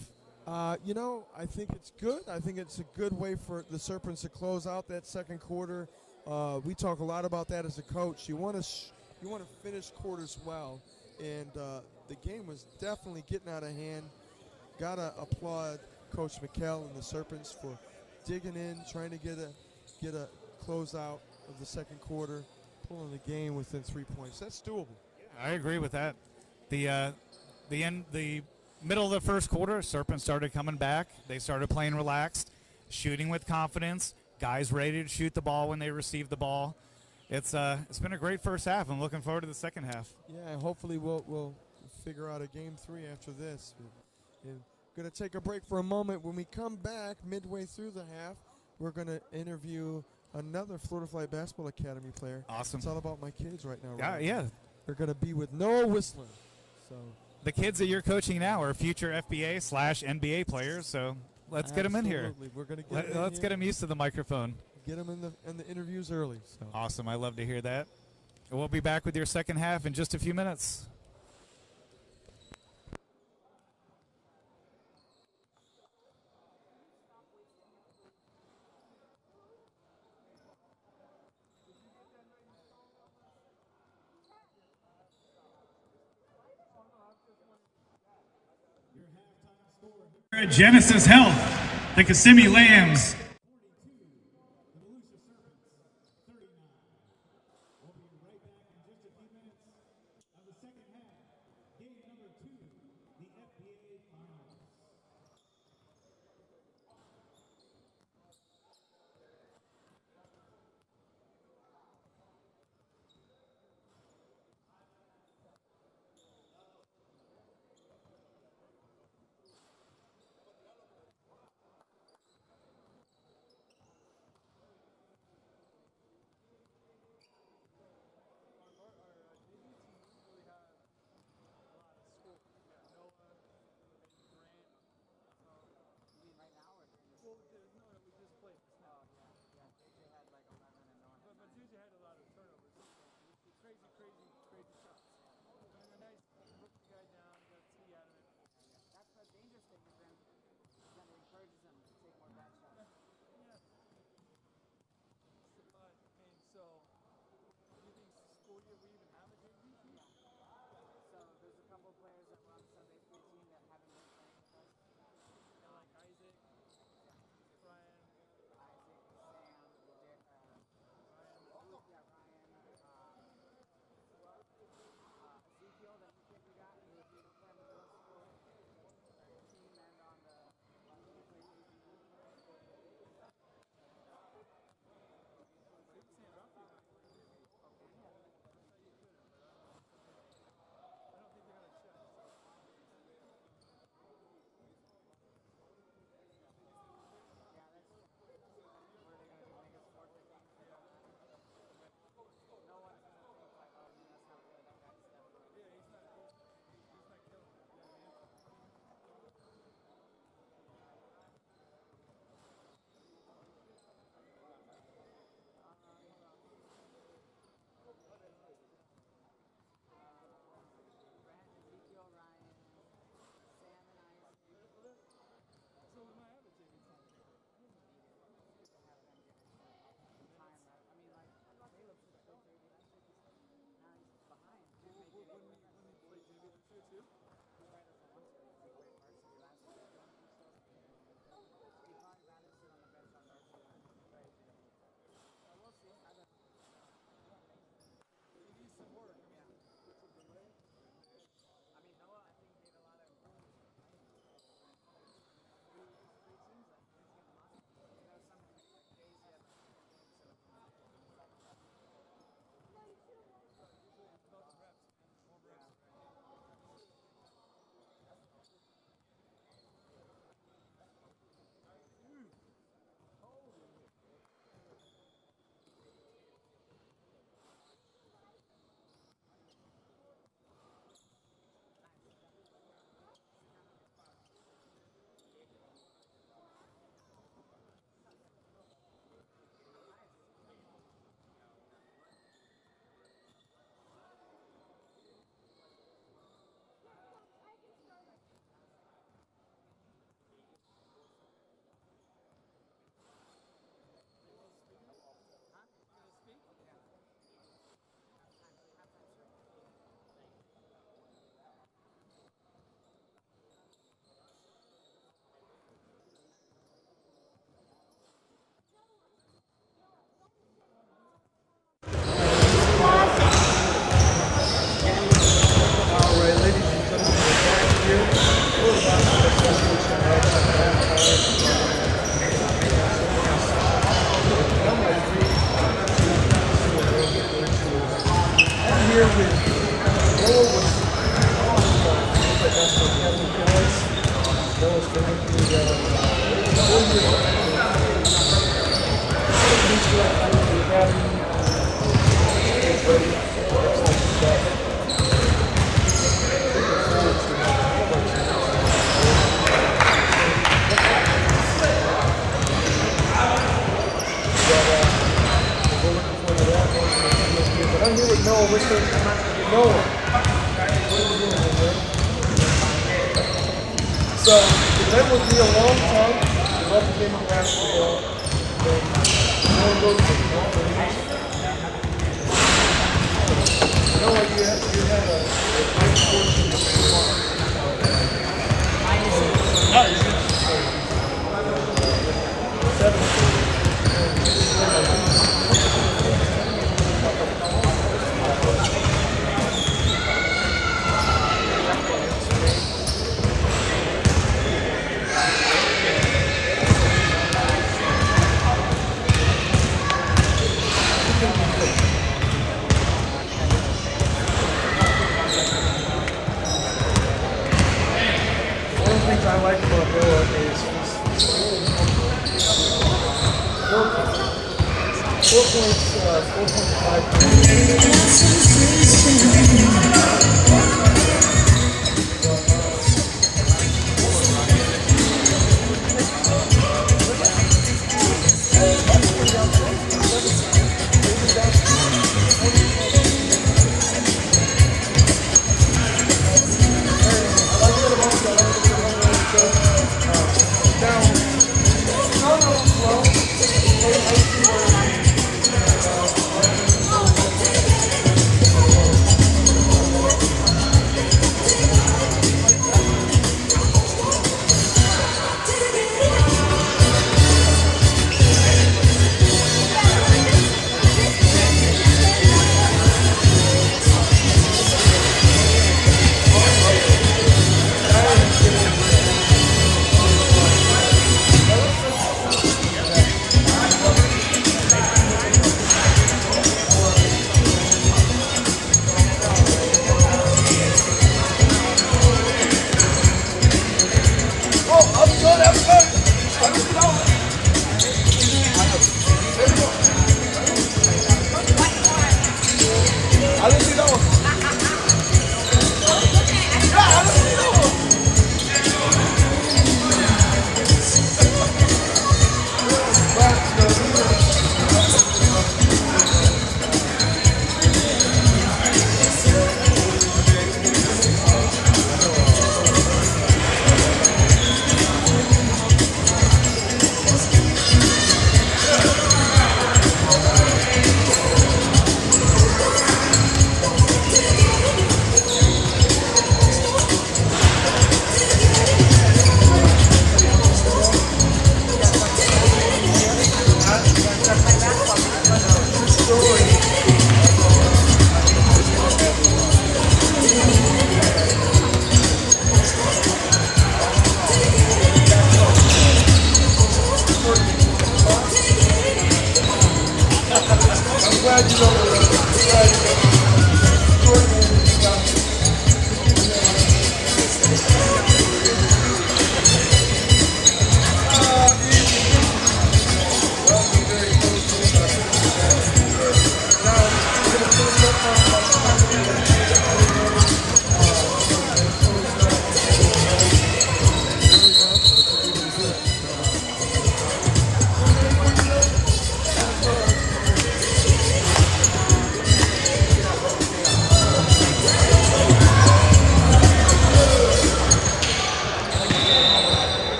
far? You know, I think it's good. I think it's a good way for the Serpents to close out that second quarter. We talk a lot about that as a coach. You want to finish quarters well, and the game was definitely getting out of hand. Gotta applaud Coach McKell and the Serpents for digging in, trying to get a closeout of the second quarter, pulling the game within 3 points. That's doable. I agree with that. The middle of the first quarter, Serpents started coming back. They started playing relaxed, shooting with confidence. Guys ready to shoot the ball when they receive the ball. It's been a great first half. I'm looking forward to the second half. Yeah, and hopefully we'll figure out a game 3 after this. We're going to take a break for a moment. When we come back midway through the half, we're going to interview another Florida Flight Basketball Academy player. Awesome. It's all about my kids right now. Yeah, right? yeah. They're going to be with Noah Whistler. So The kids that you're coaching now are future FBA/NBA players, so let's get them in here. absolutely. We're going to get them Let's get them used to the microphone. Get them in the interviews early. So. Awesome. I love to hear that. We'll be back with your second half in just a few minutes. At Genesis Health, the Kissimmee Lambs. Right here with Noah. What's the Noah? So, you've been with me a long time. You love the game of basketball. Noah goes to Noah, you had a great fortune to be I like about Noah is he's 4.5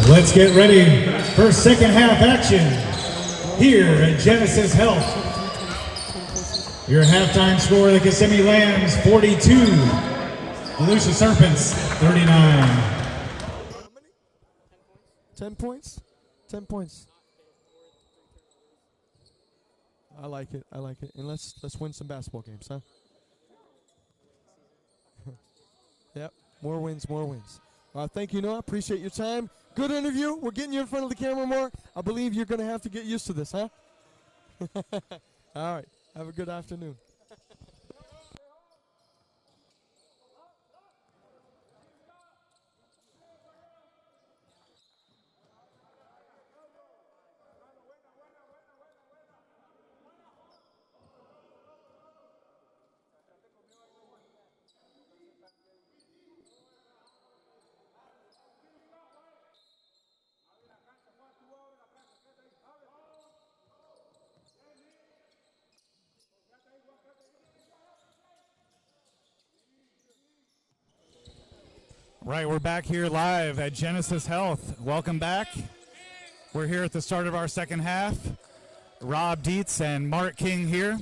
Let's get ready for second half action here at Genesis Health. Your halftime score, the Kissimmee Lambs 42, Volusia Serpents 39. 10 points? 10 points. I like it. I like it. And let's win some basketball games, huh? Yep. More wins, more wins. Thank you, Noah. Appreciate your time. Good interview. We're getting you in front of the camera more. I believe you're going to have to get used to this, huh? All right. Have a good afternoon. Right, we're back here live at Genesis Health. Welcome back. We're here at the start of our second half. Rob Dietz and Mark King here,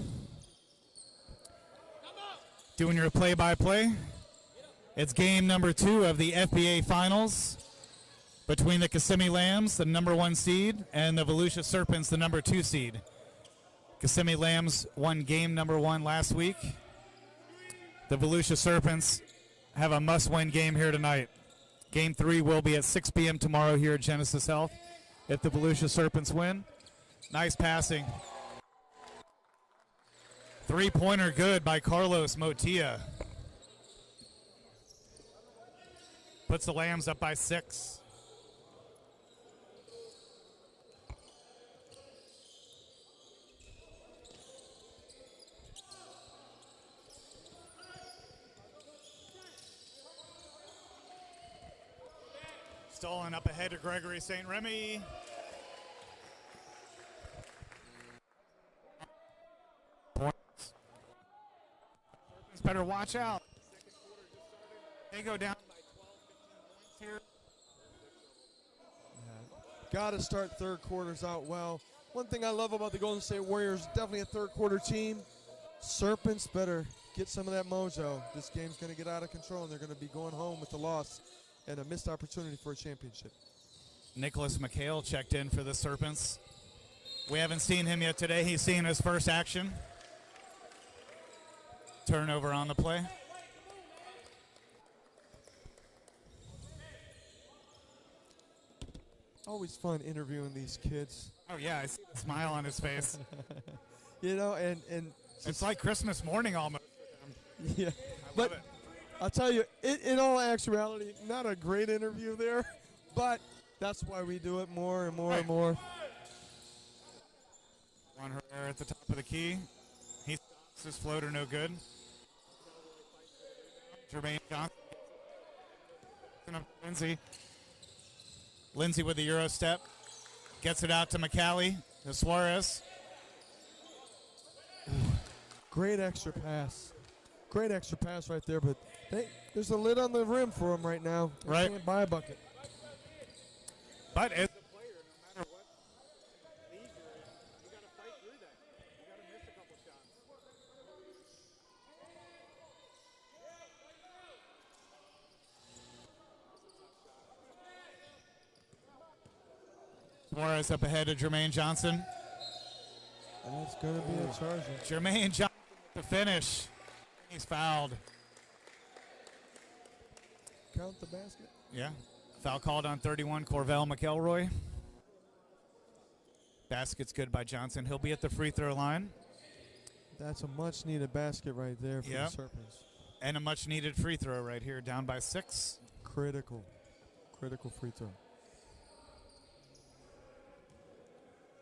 doing your play-by-play. It's game number 2 of the FBA Finals between the Kissimmee Lambs, the number 1 seed, and the Volusia Serpents, the number 2 seed. Kissimmee Lambs won game number 1 last week. The Volusia Serpents have a must-win game here tonight. Game 3 will be at 6 p.m. tomorrow here at Genesis Health if the Volusia Serpents win. Nice passing. Three-pointer good by Carlos Motilla. Puts the Lambs up by 6. Stolen up ahead to Gregory St. Remy. Points. Better watch out. They go down by 12, 15 points here. Got to start third quarters out well. One thing I love about the Golden State Warriors, definitely a third quarter team. Serpents better get some of that mojo. This game's going to get out of control, and they're going to be going home with the loss and a missed opportunity for a championship. Nicholas McHale checked in for the Serpents. We haven't seen him yet today. He's seen his first action. Turnover on the play. Always fun interviewing these kids. Oh, yeah, I see a smile on his face. You know, and It's like Christmas morning almost. yeah. I love it. I'll tell you, in all actuality, not a great interview there, but that's why we do it more and more and more. Ron Herrera at the top of the key. He stops his floater, no good. Jermaine Johnson. Lindsay. Lindsay with the Euro step. Gets it out to McCallie. To Suarez. Great extra pass. Great extra pass right there, but there's a lid on the rim for him right now. They Right. can't buy a bucket. But as Player, no matter what league you're in, you got to fight through that. You got to miss a couple shots. Suarez up ahead to Jermaine Johnson. That's going to be a charge. Jermaine Johnson to finish. He's fouled. Count the basket. Yeah. Foul called on 31, Corvell McElroy. Basket's good by Johnson. He'll be at the free throw line. That's a much-needed basket right there for Yep. the Serpents. And a much-needed free throw right here, down by 6. Critical free throw.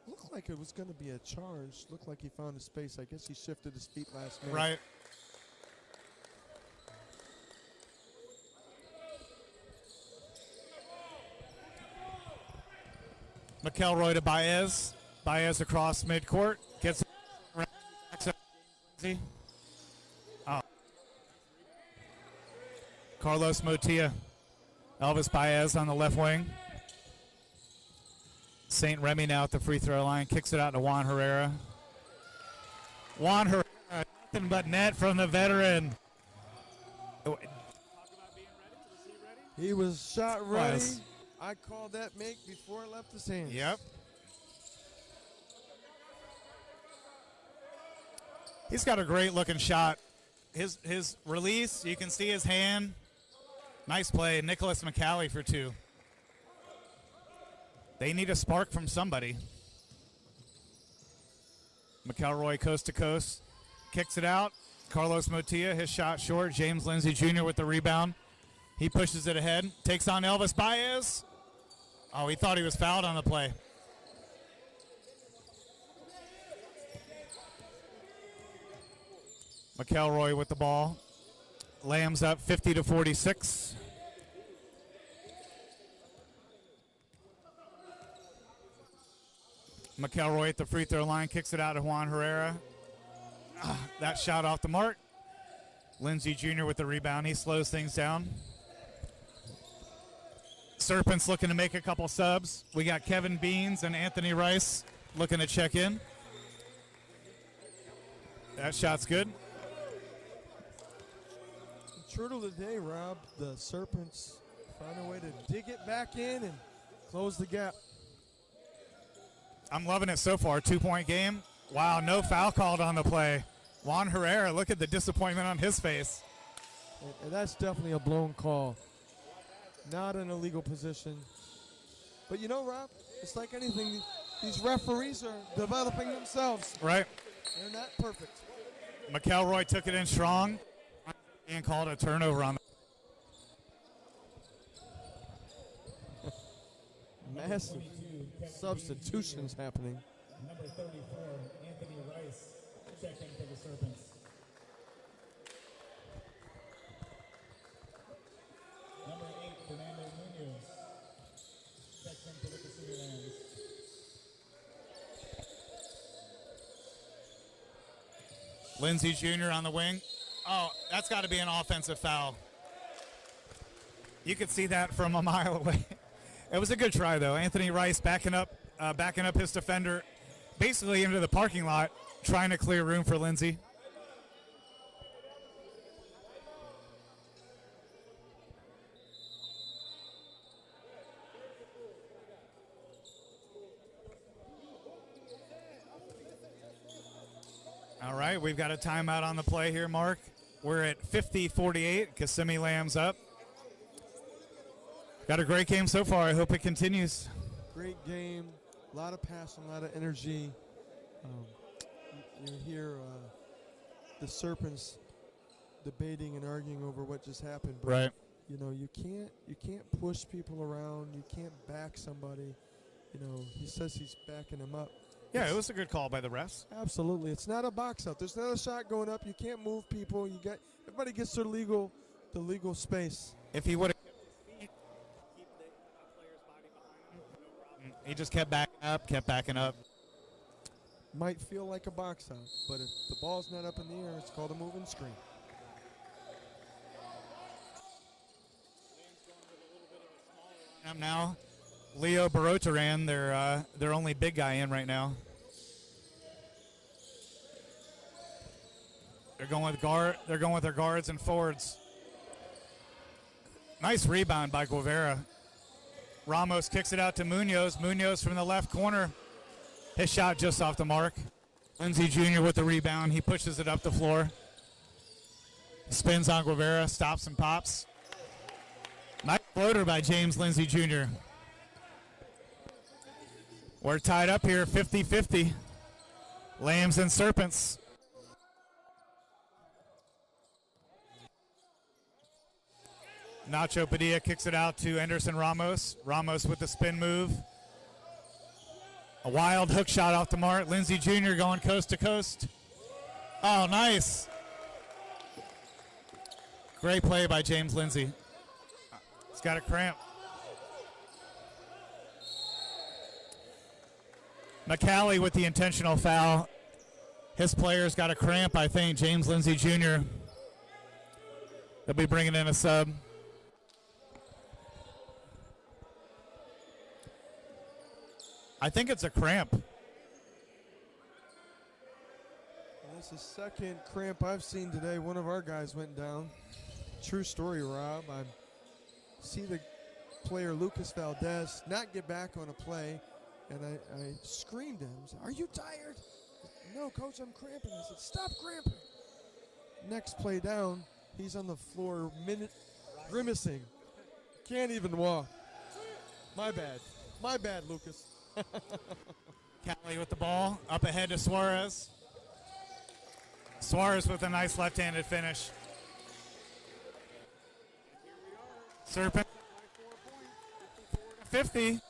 Looked like it was going to be a charge. Looked like he found a space. I guess he shifted his feet last minute. Right. McElroy to Baez. Baez across midcourt. Gets it. Oh. Carlos Motilla. Elvis Baez on the left wing. St. Remy now at the free throw line. Kicks it out to Juan Herrera. Juan Herrera, nothing but net from the veteran. He was shot ready. Was. I called that make before it left his hands. Yep. He's got a great looking shot. His release, you can see his hand. Nice play. Nicholas McCallie for 2. They need a spark from somebody. McElroy coast to coast. Kicks it out. Carlos Motilla, his shot short. James Lindsay Jr. with the rebound. He pushes it ahead. Takes on Elvis Baez. Oh, he thought he was fouled on the play. McElroy with the ball. Lambs up 50-46. McElroy at the free throw line, kicks it out to Juan Herrera. That shot off the mark. Lindsey Jr. with the rebound. He slows things down. Serpents looking to make a couple subs. We got Kevin Beans and Anthony Rice looking to check in. That shot's good. True to the day, Rob, the Serpents found a way to dig it back in and close the gap. I'm loving it so far. 2-point game. Wow, no foul called on the play. Juan Herrera, look at the disappointment on his face. And that's definitely a blown call. Not an illegal position. But you know, Rob, it's like anything. These referees are developing themselves. Right. They're not perfect. McElroy took it in strong and called a turnover on the Massive substitutions happening. Number 34, Anthony Rice, checking for the Serpents. Number 8, Fernando Munoz, checking for the Kissimmee Lambs. Lindsey Jr. on the wing. Oh, that's got to be an offensive foul. You could see that from a mile away. It was a good try, though. Anthony Rice backing up his defender basically into the parking lot, trying to clear room for Lindsey. All right, we've got a timeout on the play here, Mark. We're at 50-48. Kissimmee Lambs up. Got a great game so far. I hope it continues. Great game. A lot of passion, a lot of energy. You hear the Serpents debating and arguing over what just happened. But, Right. you know, you can't push people around. You can't back somebody. You know, he says he's backing him up. Yeah, it was a good call by the refs. Absolutely. It's not a box out. There's not a shot going up. You can't move people. Everybody gets their legal space. If he would have kept his feet, keep the player's body behind him, no problem. He just kept backing up. Might feel like a box out, but if the ball's not up in the air, it's called a moving screen. Now, Leo Barotaran, their only big guy in right now. They're going with their guards and forwards. Nice rebound by Guevara. Ramos kicks it out to Munoz. Munoz from the left corner. His shot just off the mark. Lindsey Jr. with the rebound. He pushes it up the floor. Spins on Guevara, stops and pops. Nice floater by James Lindsey Jr. We're tied up here, 50-50. Lambs and Serpents. Nacho Padilla kicks it out to Anderson Ramos. Ramos with the spin move. A wild hook shot off the mark. Lindsey Jr. going coast to coast. Oh, nice. Great play by James Lindsey. He's got a cramp. McCallie with the intentional foul. His player's got a cramp, I think. James Lindsey Jr. They'll be bringing in a sub. I think it's a cramp. This is the second cramp I've seen today. One of our guys went down. True story, Rob. I see the player Lucas Valdez not get back on a play, and I screamed at him. I said, "Are you tired?" "No, coach, I'm cramping." I said, "Stop cramping." Next play down, he's on the floor grimacing. Can't even walk. My bad, Lucas. Callie with the ball, up ahead to Suarez. Suarez with a nice left-handed finish. Serpent 50. Yeah,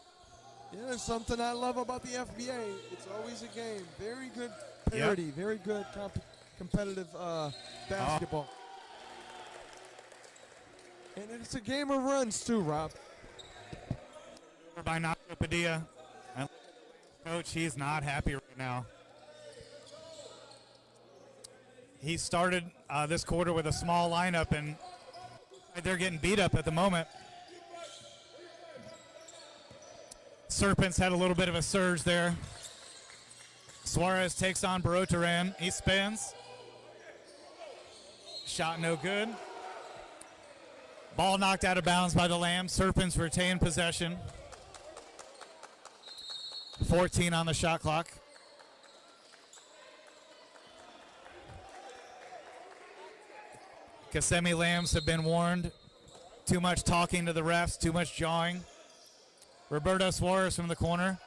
there's something I love about the FBA. It's always a game. Very good parity, very good competitive basketball. And it's a game of runs too, Rob. By Nacho Padilla. And coach, he's not happy right now. He started this quarter with a small lineup, and they're getting beat up at the moment. Serpents had a little bit of a surge there. Suarez takes on Barotaran. He spins. Shot no good. Ball knocked out of bounds by the Lambs. Serpents retain possession. 14 on the shot clock. Kissimmee Lambs have been warned. Too much talking to the refs, too much jawing. Roberto Suarez from the corner.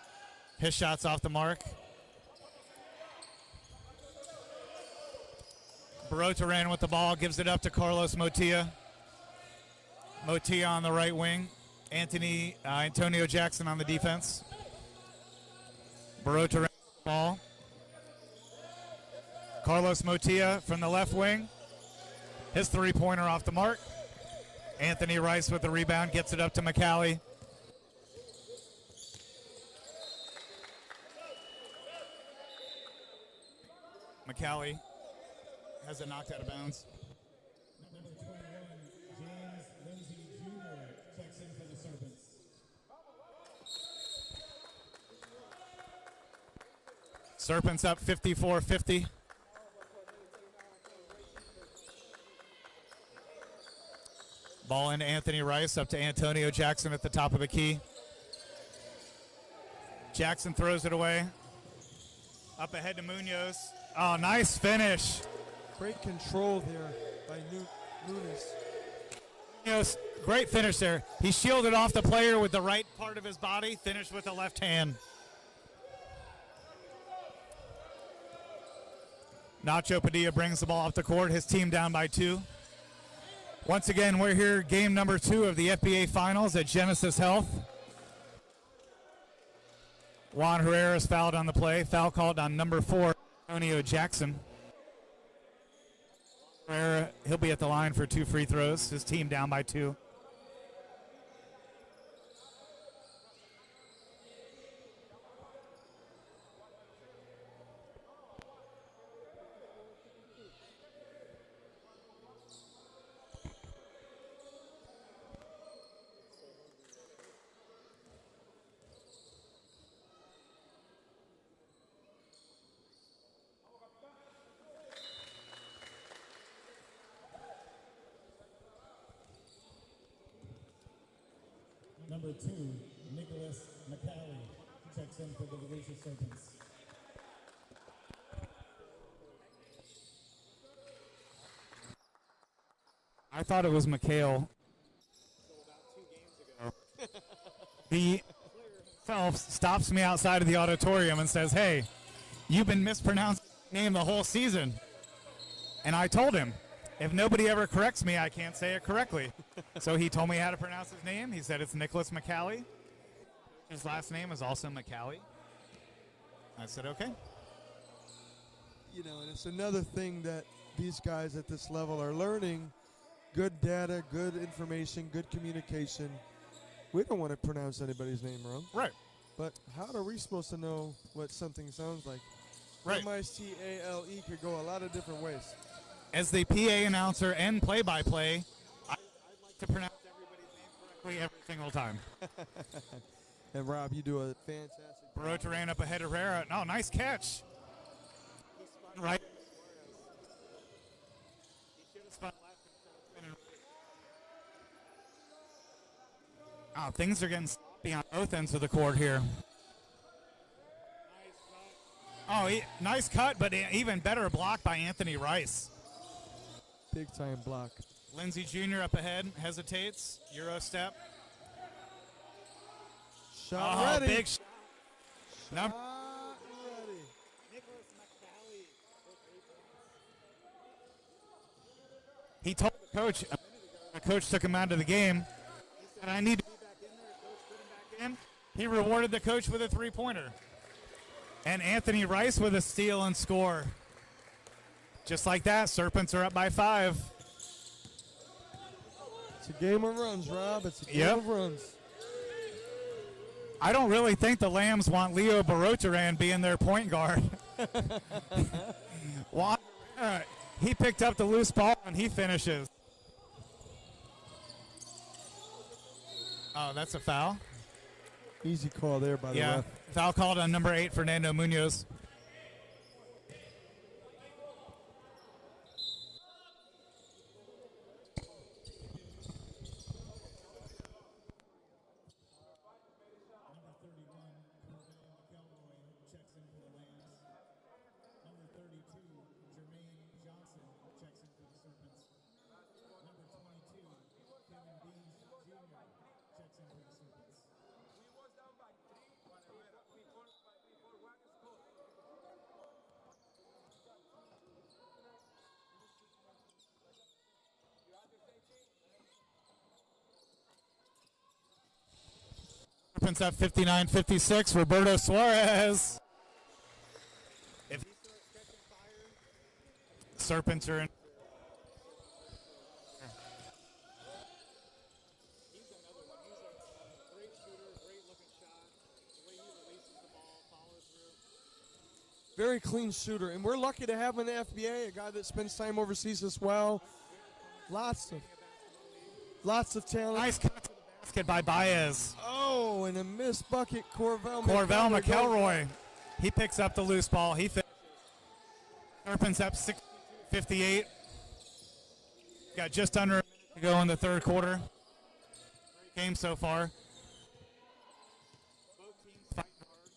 His shot's off the mark. Barotaran with the ball, gives it up to Carlos Motilla. Motilla on the right wing. Antonio Jackson on the defense. Barotaran with the ball. Carlos Motilla from the left wing. His three-pointer off the mark. Anthony Rice with the rebound, gets it up to McCallie. McCallie has it knocked out of bounds. Number 21, James Lindsay Jr. checks in for the Serpents. Serpents up 54-50. Ball into Anthony Rice, up to Antonio Jackson at the top of the key. Jackson throws it away. Up ahead to Munoz. Oh, nice finish. Great control there by Nunes. Munoz, great finish there. He shielded off the player with the right part of his body, finished with the left hand. Nacho Padilla brings the ball up the court. His team down by 2. Once again, we're here, game number 2 of the FBA Finals at Genesis Health. Juan Herrera's fouled on the play. Foul called on number 4, Antonio Jackson. Herrera, he'll be at the line for 2 free throws. His team down by 2. Number 2, Nicholas McCallie checks in for the Volusia Serpents. I thought it was McHale. The Phelps stops me outside of the auditorium and says, "Hey, you've been mispronouncing my name the whole season." And I told him, if nobody ever corrects me, I can't say it correctly. So he told me how to pronounce his name. He said it's Nicholas McCallie. His last name is also McCallie. I said, okay. You know, and it's another thing that these guys at this level are learning. Good data, good information, good communication. We don't want to pronounce anybody's name wrong. Right. But how are we supposed to know what something sounds like? Right. M-I-C-A-L-E could go a lot of different ways. As the PA announcer and play-by-play, I'd like to pronounce everybody's name correctly every single time. And Rob, you do a fantastic job. Barotaran up ahead of Herrera. No, nice catch. He spun right. He should have spun left instead of spinning right. Oh, things are getting sloppy on both ends of the court here. Oh, nice cut, but even better block by Anthony Rice. Big time block. Lindsey Jr. up ahead, hesitates, Euro step. Shot ready. Big shot. Shot ready. He told the coach, the coach took him out of the game. He said, I need to be back in there. Coach put him back in. He rewarded the coach with a three-pointer. And Anthony Rice with a steal and score. Just like that, Serpents are up by 5. It's a game of runs, Rob. It's a game of runs. I don't really think the Lambs want Leo Barotaran being their point guard. He picked up the loose ball and he finishes. Oh, that's a foul. Easy call there by the Yeah, ref. foul called on number 8, Fernando Munoz. Number 31, McElroy checks in for the Lambs. Number 32, Jermaine Johnson checks in for the Serpents. Number 22, Kevin Beans Jr. checks in for the Serpents. Serpents up 59-56. Roberto Suarez. If Serpents are in. He's another one. He's a great shooter, great looking shot. The way he releases the ball, follows through. Very clean shooter, and we're lucky to have him in the FBA, a guy that spends time overseas as well. Lots of talent. Nice cut to the basket by Baez. Oh, and a missed bucket, Corvell McElroy. He picks up the loose ball. He finishes. Serpents up 58. Got just under a minute to go in the third quarter. Great game so far. Both teams fighting hard.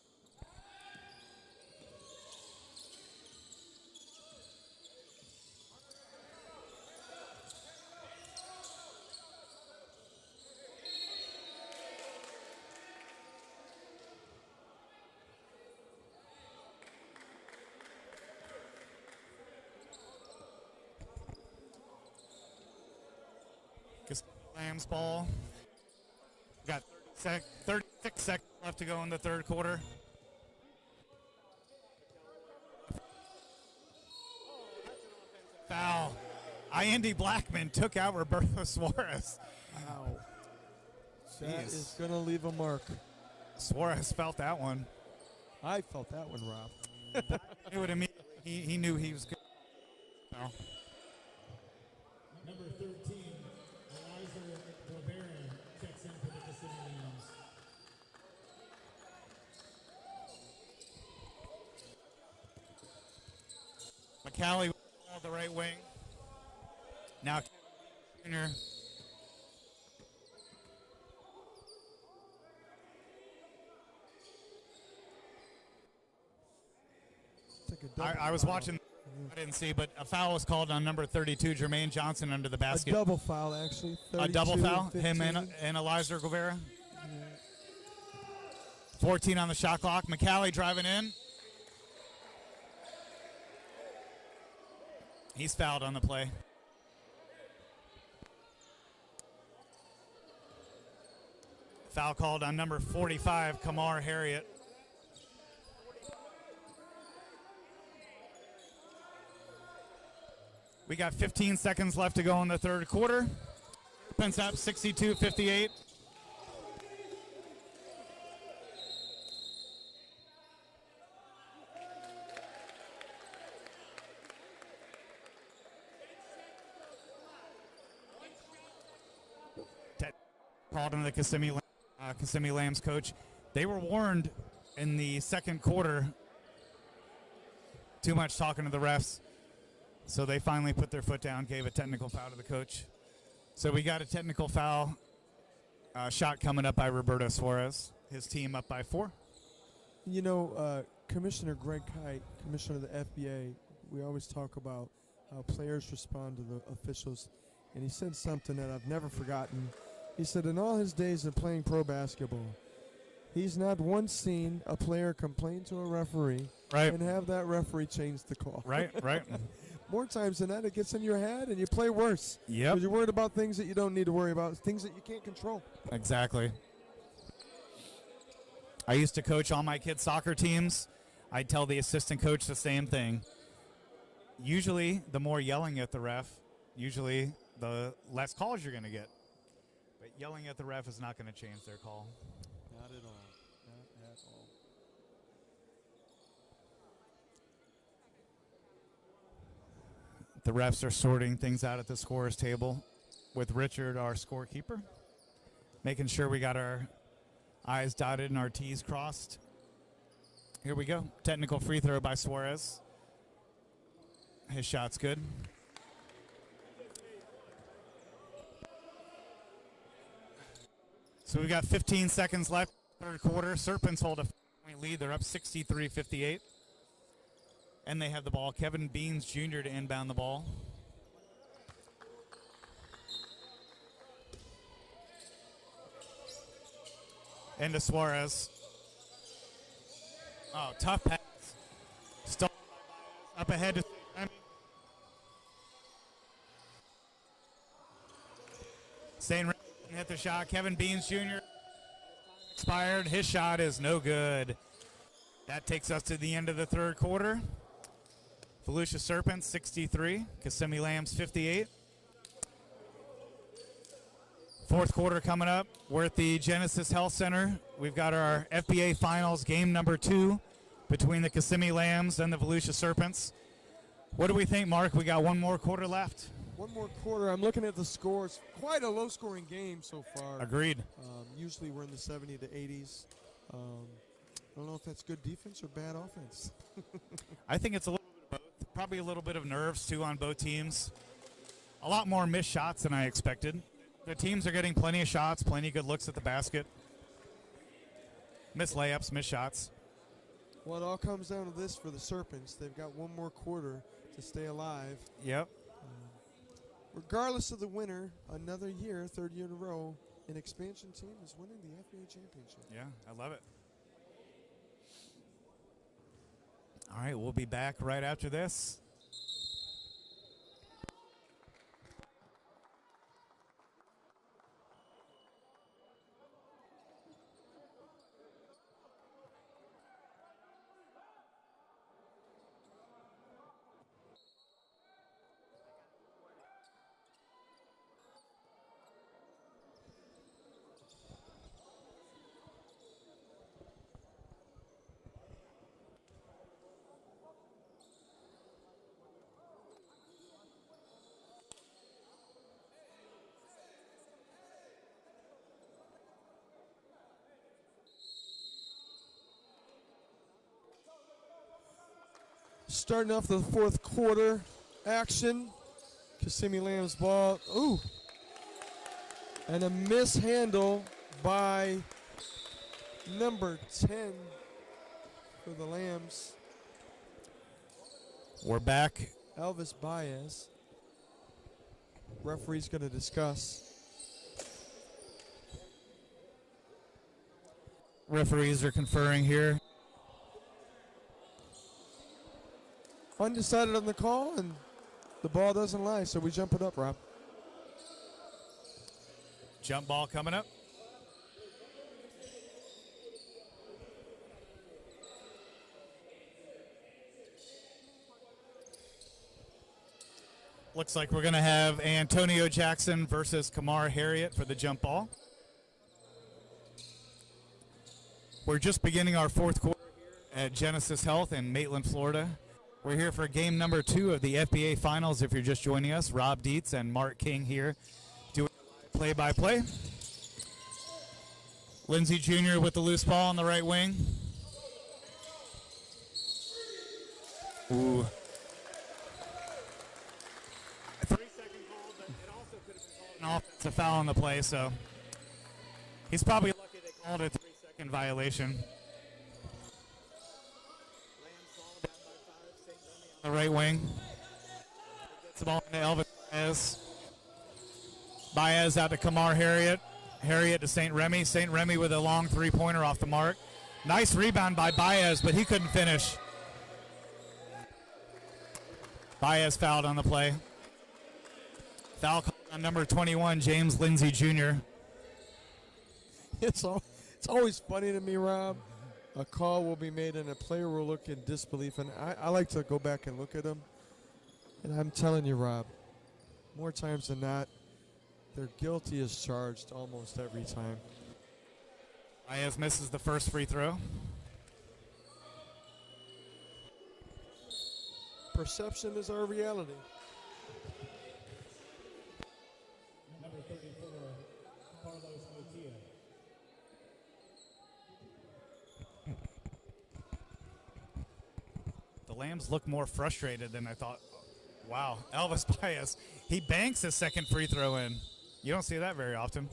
Lambs ball. Got 36 seconds left to go in the third quarter. Foul. Andy Blackman took out Roberto Suarez. Wow. That Jeez. is going to leave a mark. Suarez felt that one. I felt that one, Rob. He would immediately. He knew he was good. No. Number 13, Eliza Rivera checks in for the Kissimmee Lambs. McCallie with the ball at the right wing. Now Junior. It's like a double I was foul. watching. I didn't see, but a foul was called on number 32, Jermaine Johnson, under the A basket. double foul, actually. A double 32 foul. and Him 15. and Eliza Guevara. 14 on the shot clock. McCallie driving in. He's fouled on the play. Foul called on number 45, Kamar Harriet. We got 15 seconds left to go in the third quarter. Serpents up 62-58. Called him the Kissimmee Lambs coach. They were warned in the second quarter. Too much talking to the refs. So they finally put their foot down, gave a technical foul to the coach. So we got a technical foul shot coming up by Roberto Suarez. His team up by 4. You know, Commissioner Greg Kite, Commissioner of the FBA, we always talk about how players respond to the officials. And he said something that I've never forgotten. He said in all his days of playing pro basketball, he's not once seen a player complain to a referee Right. and have that referee change the call. Right. More times than that, it gets in your head and you play worse. Yep. Because you're worried about things that you don't need to worry about, things that you can't control. Exactly. I used to coach all my kids' soccer teams. I'd tell the assistant coach the same thing. Usually, the more yelling at the ref, usually the less calls you're going to get. But yelling at the ref is not going to change their call. Not at all. Not at all. The refs are sorting things out at the scorer's table with Richard, our scorekeeper, making sure we got our I's dotted and our T's crossed. Here we go. Technical free throw by Suarez. His shot's good. So we've got 15 seconds left, third quarter. Serpents hold a point lead. They're up 63-58. And they have the ball. Kevin Beans Jr. to inbound the ball. Into Suarez. Oh, tough pass. Stolen by Baez. Up ahead to St. Remy hit the shot. Kevin Beans Jr. expired. His shot is no good. That takes us to the end of the third quarter. Volusia Serpents 63, Kissimmee Lambs 58. Fourth quarter coming up. We're at the Genesis Health Center. We've got our FBA Finals game number 2 between the Kissimmee Lambs and the Volusia Serpents. What do we think, Mark? We got one more quarter left. One more quarter. I'm looking at the scores. Quite a low-scoring game so far. Agreed. Usually we're in the 70 to 80s. I don't know if that's good defense or bad offense. I think it's a little bit of both. Probably a little bit of nerves, too, on both teams. A lot more missed shots than I expected. The teams are getting plenty of shots, plenty of good looks at the basket. Missed layups, missed shots. Well, it all comes down to this for the Serpents. They've got one more quarter to stay alive. Yep. Regardless of the winner, another year, third year in a row, an expansion team is winning the FBA championship. Yeah, I love it. All right, we'll be back right after this. Starting off the fourth quarter action. Kissimmee Lambs ball. Ooh. And a mishandle by number 10 for the Lambs. We're back. Elvis Baez. Referee's going to discuss. Referees are conferring here. Undecided on the call, and the ball doesn't lie, so we jump it up, Rob. Jump ball coming up. Looks like we're going to have Antonio Jackson versus Kamar Harriet for the jump ball. We're just beginning our fourth quarter here at Genesis Health in Maitland, Florida. We're here for game number 2 of the FBA Finals. If you're just joining us, Rob Dietz and Mark King here doing play-by-play. Lindsey Jr. with the loose ball on the right wing. Ooh. 3-second call, but it also could have been called an offensive foul on the play, so he's probably lucky they called it a 3-second violation. The right wing. Gets the ball into Elvis Baez. Baez out to Kamar Harriet. Harriet to St. Remy. St. Remy with a long three-pointer off the mark. Nice rebound by Baez, but he couldn't finish. Baez fouled on the play. Foul called on number 21, James Lindsey Jr. It's always funny to me, Rob. A call will be made and a player will look in disbelief. And I like to go back and look at them. And I'm telling you, Rob, more times than not, they're guilty as charged almost every time. Baez misses the first free throw. Perception is our reality. Number 34, Carlos Mutia. Lambs look more frustrated than I thought. Wow, Elvis Baez. He banks his second free throw in. You don't see that very often.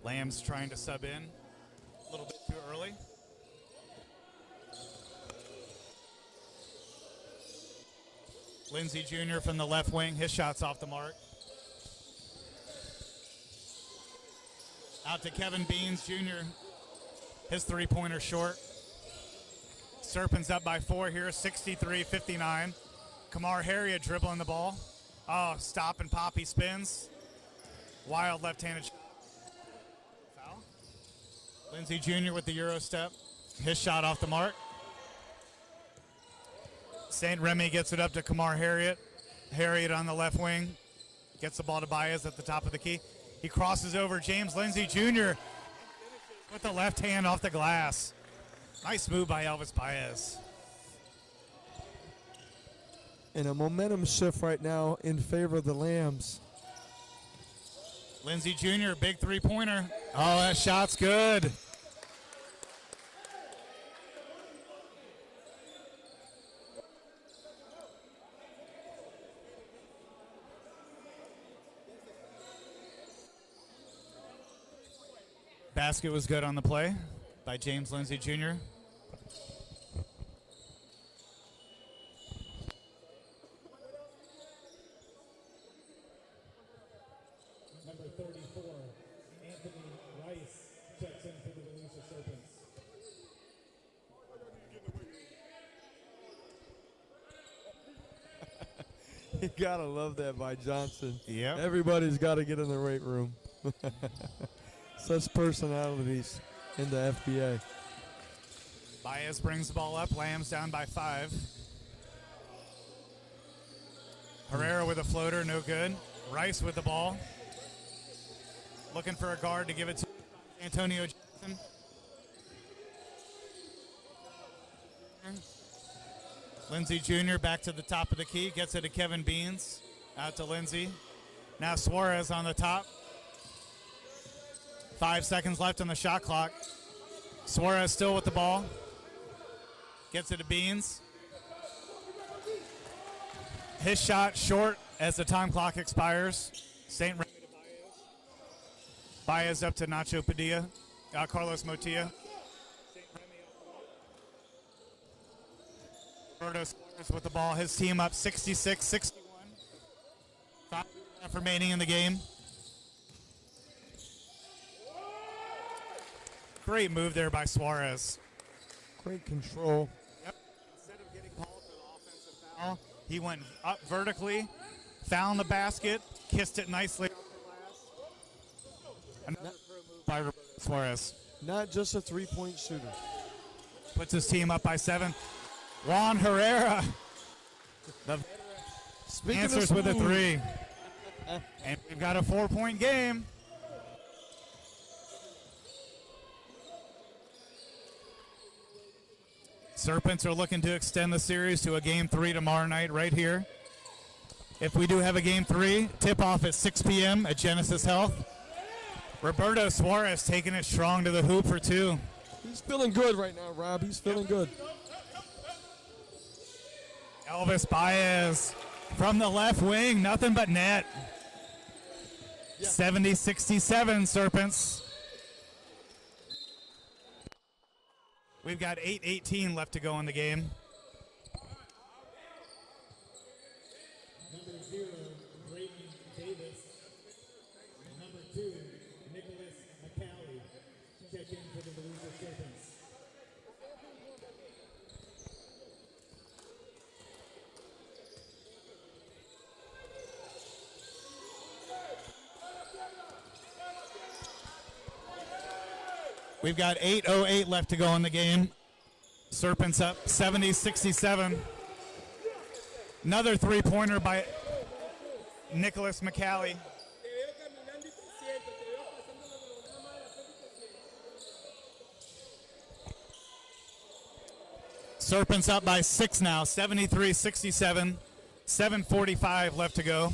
Lambs trying to sub in a little bit too early. Lindsey Jr. from the left wing, his shot's off the mark. Out to Kevin Beans Jr., his three-pointer short. Serpents up by 4 here, 63-59. Kamar Harriet dribbling the ball. Oh, stop and pop, he spins. Wild left-handed shot. Foul. Lindsey Jr. with the Euro step. His shot off the mark. St. Remy gets it up to Kamar Harriet. Harriet on the left wing. Gets the ball to Baez at the top of the key. He crosses over James Lindsey Jr. with the left hand off the glass. Nice move by Elvis Baez. And a momentum shift right now in favor of the Lambs. Lindsey Jr., big three-pointer. Oh, that shot's good. Basket was good on the play by James Lindsey Jr. Number 34, Anthony Rice checks in for the Volusia Serpents. You gotta love that by Johnson. Yep. Everybody's got to get in the weight room. Such personalities in the FBA. Baez brings the ball up. Lambs down by 5. Herrera with a floater, no good. Rice with the ball. Looking for a guard to give it to Antonio Jackson. Lindsey Jr. back to the top of the key. Gets it to Kevin Beans. Out to Lindsey. Now Suarez on the top. 5 seconds left on the shot clock. Suarez still with the ball. Gets it to Beans. His shot short as the time clock expires. St. Remy to Baez up to Nacho Padilla. Carlos Motilla. Roberto Suarez with the ball. His team up 66-61. 5 remaining in the game. Great move there by Suarez. Great control. Yep. Instead of getting called for the offensive foul, he went up vertically, found the basket, kissed it nicely. Another pro move by Roberto Suarez. Not just a three-point shooter. Puts his team up by 7. Juan Herrera. The Speaking answers of with a smooth, 3. And we've got a 4-point game. Serpents are looking to extend the series to a game 3 tomorrow night right here. If we do have a game 3, tip-off at 6 p.m. at Genesis Health. Roberto Suarez taking it strong to the hoop for 2. He's feeling good right now, Rob. He's feeling good. Elvis Baez from the left wing, nothing but net. 70-67 Serpents. We've got 8:18 left to go in the game. Number 0, Brayden Davis. And number 2, Nicholas McCallie check in for the Volusia Serpents. We've got 8:08 left to go in the game. Serpents up 70-67. Another three-pointer by Nicholas McCallie. Serpents up by 6 now, 73-67. 7:45 left to go.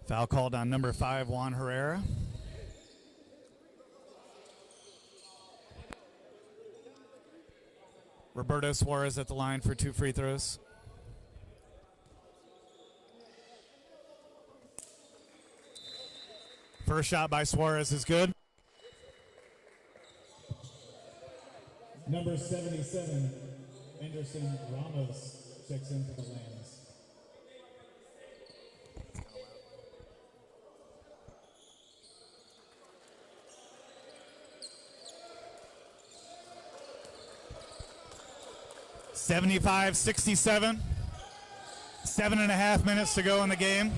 Foul called on number 5, Juan Herrera. Roberto Suarez at the line for 2 free throws. First shot by Suarez is good. Number 77, Anderson Ramos, checks in for the Lambs. (75-67). 7.5 minutes to go in the game.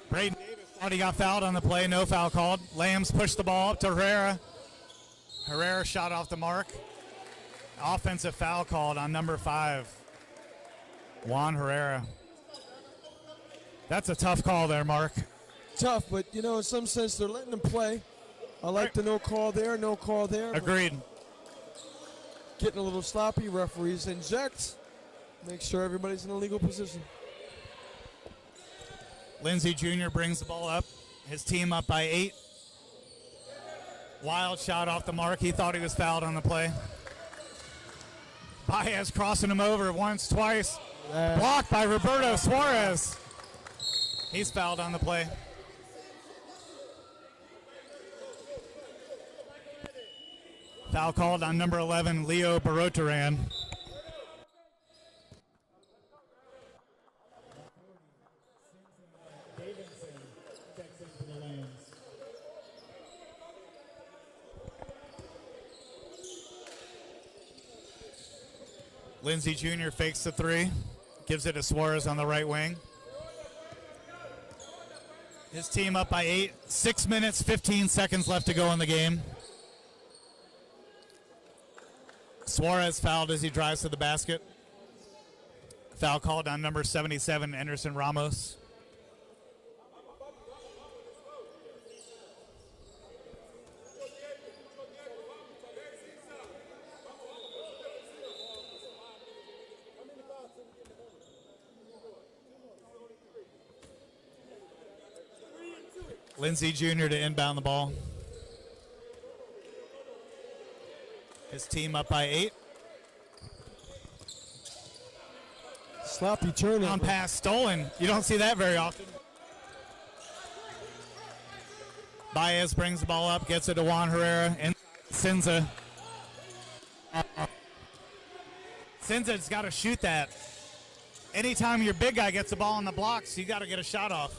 Braden Davis thought he got fouled on the play. No foul called. Lambs pushed the ball up to Herrera. Herrera shot off the mark. Offensive foul called on number 5, Juan Herrera. That's a tough call there, Mark. Tough, but you know, in some sense, they're letting them play. I like the no call there, no call there. Agreed. Getting a little sloppy. Referees inject. Make sure everybody's in a legal position. Lindsey Jr. brings the ball up. His team up by 8. Wild shot off the mark. He thought he was fouled on the play. Baez crossing him over once, twice. Blocked by Roberto Suarez. He's fouled on the play. Foul called on number 11, Leo Barotaran. Davidson checks in for the Lambs. Lindsey Jr. fakes the 3. Gives it to Suarez on the right wing. His team up by 8. 6 minutes, 15 seconds left to go in the game. Suarez fouled as he drives to the basket. Foul called on number 77, Anderson Ramos. Lindsey Jr. to inbound the ball. His team up by 8. Sloppy turnover. On pass stolen. You don't see that very often. Baez brings the ball up, gets it to Juan Herrera, and Sinza. Sinza's got to shoot that. Anytime your big guy gets the ball in the blocks, you got to get a shot off.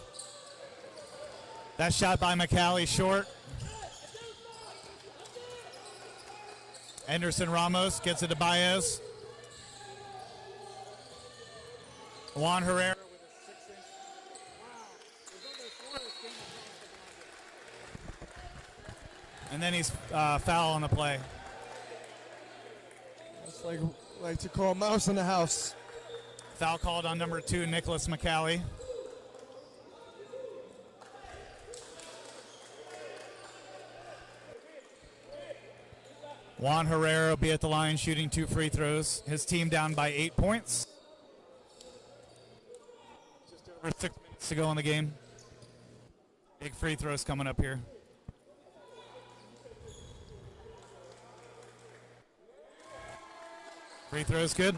That shot by McCallie short. Anderson Ramos gets it to Baez. Juan Herrera with a 6-inch. And then he's foul on the play. It's like to call mouse in the house. Foul called on number 2, Nicholas McCallie. Juan Herrera will be at the line shooting 2 free throws. His team down by 8 points. Just over 6 minutes to go in the game. Big free throws coming up here. Free throws good.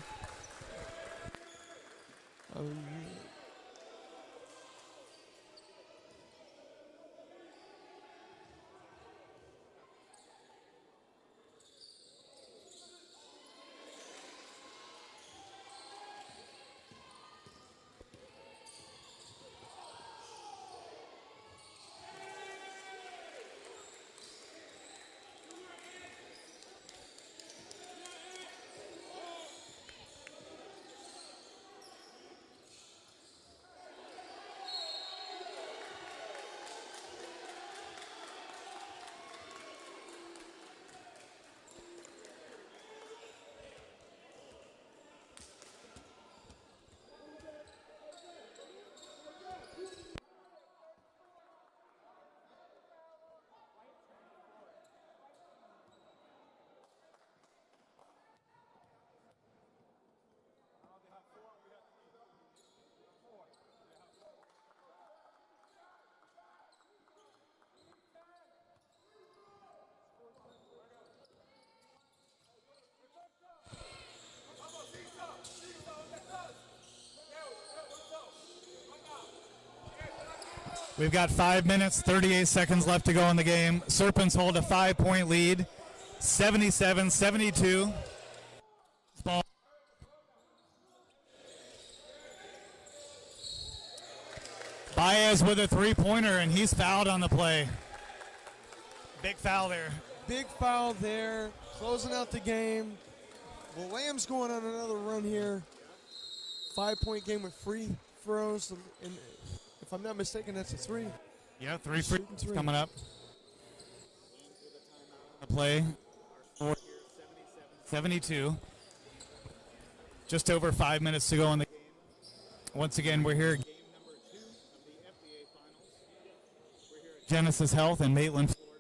We've got 5 minutes, 38 seconds left to go in the game. Serpents hold a 5-point lead, 77-72. Ball. Baez with a three-pointer, and he's fouled on the play. Big foul there. Big foul there, closing out the game. Well, Lamb's going on another run here. 5-point game with free throws. And if I'm not mistaken, that's a three. Yeah, three free coming up. The play. 72. Just over 5 minutes to go in the game. Once again, we're here. Game number 2 of the FBA Finals. We're here at Genesis Health in Maitland, Florida.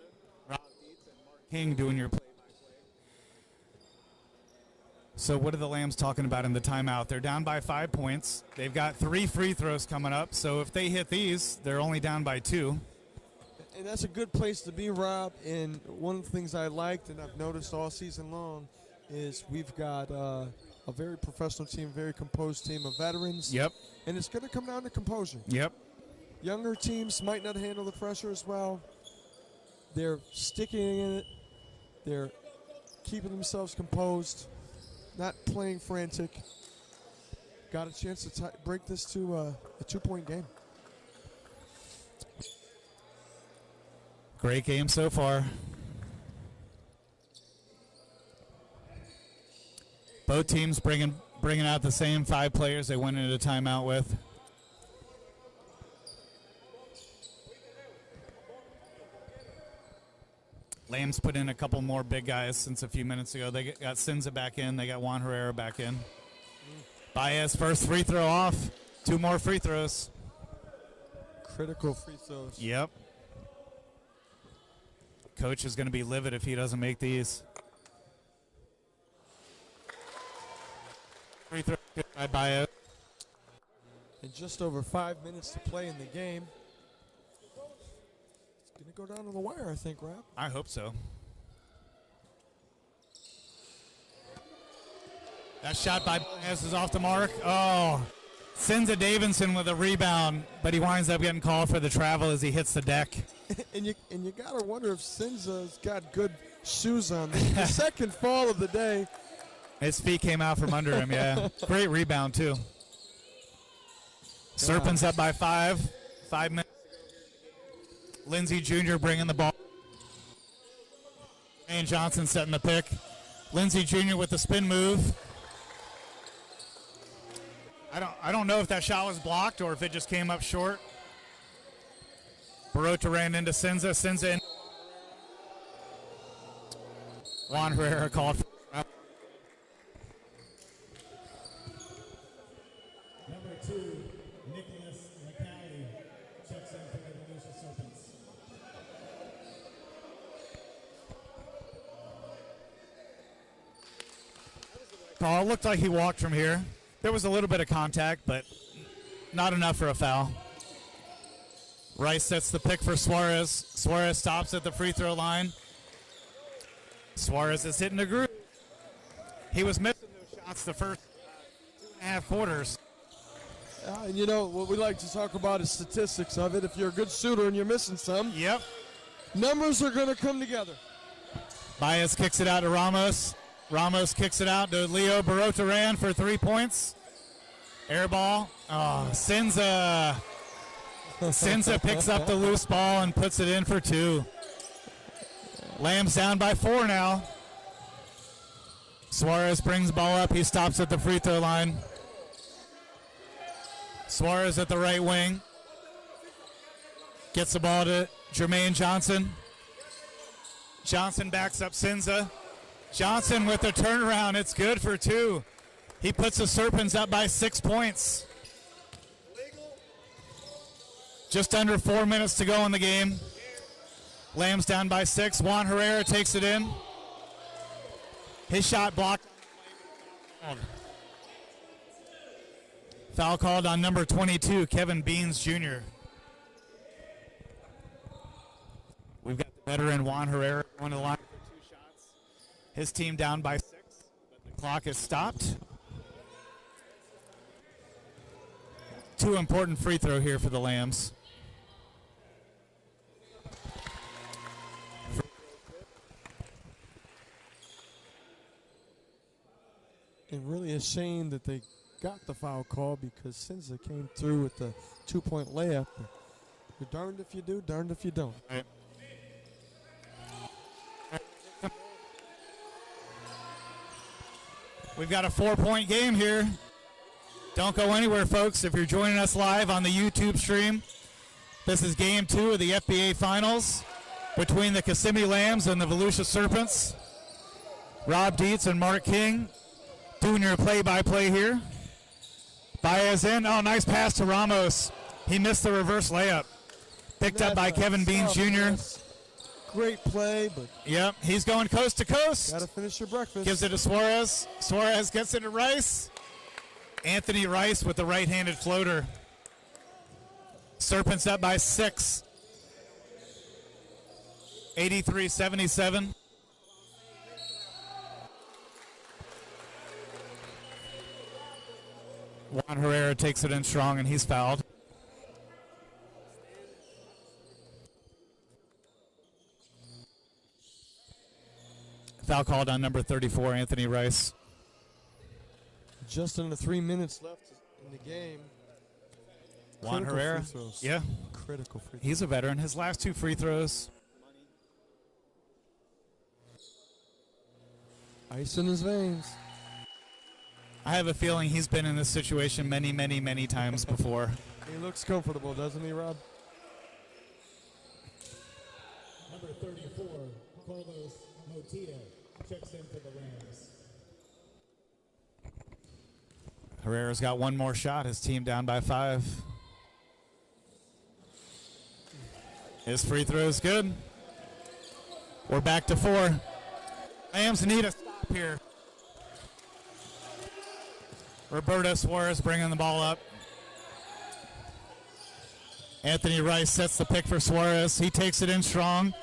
Rob Dietz and Mark King doing your play-by-play. So what are the Lambs talking about in the timeout? They're down by 5 points. They've got 3 free throws coming up. So if they hit these, they're only down by 2. And that's a good place to be, Rob. And one of the things I liked and I've noticed all season long is we've got a very professional team, very composed team of veterans. Yep. And it's going to come down to composure. Yep. Younger teams might not handle the pressure as well. They're sticking in it. They're keeping themselves composed, not playing frantic. Got a chance to break this to a 2-point game. Great game so far. Both teams bringing out the same 5 players they went into timeout with. Lambs put in a couple more big guys since a few minutes ago. They got Sinza back in. They got Juan Herrera back in. Baez first free throw off. 2 more free throws. Critical free throws. Yep. Coach is going to be livid if he doesn't make these. Free throw by Baez. And just over 5 minutes to play in the game. It's going to go down to the wire, I think, Rob. I hope so. That shot by Baez is off the mark. Oh, Sinza Davidson with a rebound, but he winds up getting called for the travel as he hits the deck. and you got to wonder if Sinza's got good shoes on. The second fall of the day. His feet came out from under him, yeah. Great rebound, too. Serpents up by 5. 5 minutes. Lindsey Jr. bringing the ball. And Johnson setting the pick. Lindsey Jr. with the spin move. I don't know if that shot was blocked or if it just came up short. Barota ran into Sinza. Sinza in. Juan Herrera called for. Number 2, Nicholas McCallie checks in for the Volusia Serpents. Call looked like he walked from here. There was a little bit of contact, but not enough for a foul. Rice sets the pick for Suarez. Suarez stops at the free throw line. Suarez is hitting the groove. He was missing those shots the first 2.5 quarters. And you know, what we like to talk about is statistics of it. If you're a good shooter and you're missing some, Yep. numbers are going to come together. Baez kicks it out to Ramos. Ramos kicks it out to Leo Barota ran for 3 points. Air ball. Oh, Sinza. Sinza picks up the loose ball and puts it in for 2. Lambs down by 4 now. Suarez brings the ball up. He stops at the free throw line. Suarez at the right wing. Gets the ball to Jermaine Johnson. Johnson backs up Sinza. Johnson with the turnaround. It's good for 2. He puts the Serpents up by 6 points. Just under 4 minutes to go in the game. Lambs down by 6. Juan Herrera takes it in. His shot blocked. Foul called on number 22, Kevin Beans Jr. We've got the veteran Juan Herrera on the line for 2 shots. His team down by 6, but the clock is stopped. 2 important free throw here for the Lambs. And really a shame that they got the foul call because Senza came through with the 2-point layup. You're darned if you do, darned if you don't. Right. We've got a 4-point game here. Don't go anywhere, folks. If you're joining us live on the YouTube stream, this is game 2 of the FBA Finals between the Kissimmee Lambs and the Volusia Serpents. Rob Dietz and Mark King doing your play-by-play here. Baez in. Oh, nice pass to Ramos. He missed the reverse layup. Picked up by Kevin Beans Jr. Great play, but Yep, he's going coast to coast. got to finish your breakfast. Gives it to Suarez. Suarez gets it to Rice. Anthony Rice with the right-handed floater. Serpents up by 6. 83-77. Juan Herrera takes it in strong, and he's fouled. Foul called on number 34, Anthony Rice. Just under 3 minutes left in the game. Juan Critical Herrera. free throws. Yeah, Critical free throws. he's a veteran. His last 2 free throws. Ice in his veins. I have a feeling he's been in this situation many, many, many times before. He looks comfortable, doesn't he, Rob? Number 34, Carlos Motilla, checks in for the Rams. Herrera's got one more shot. His team down by 5. His free throw is good. We're back to 4. Lambs need a stop here. Roberto Suarez bringing the ball up. Anthony Rice sets the pick for Suarez. He takes it in strong.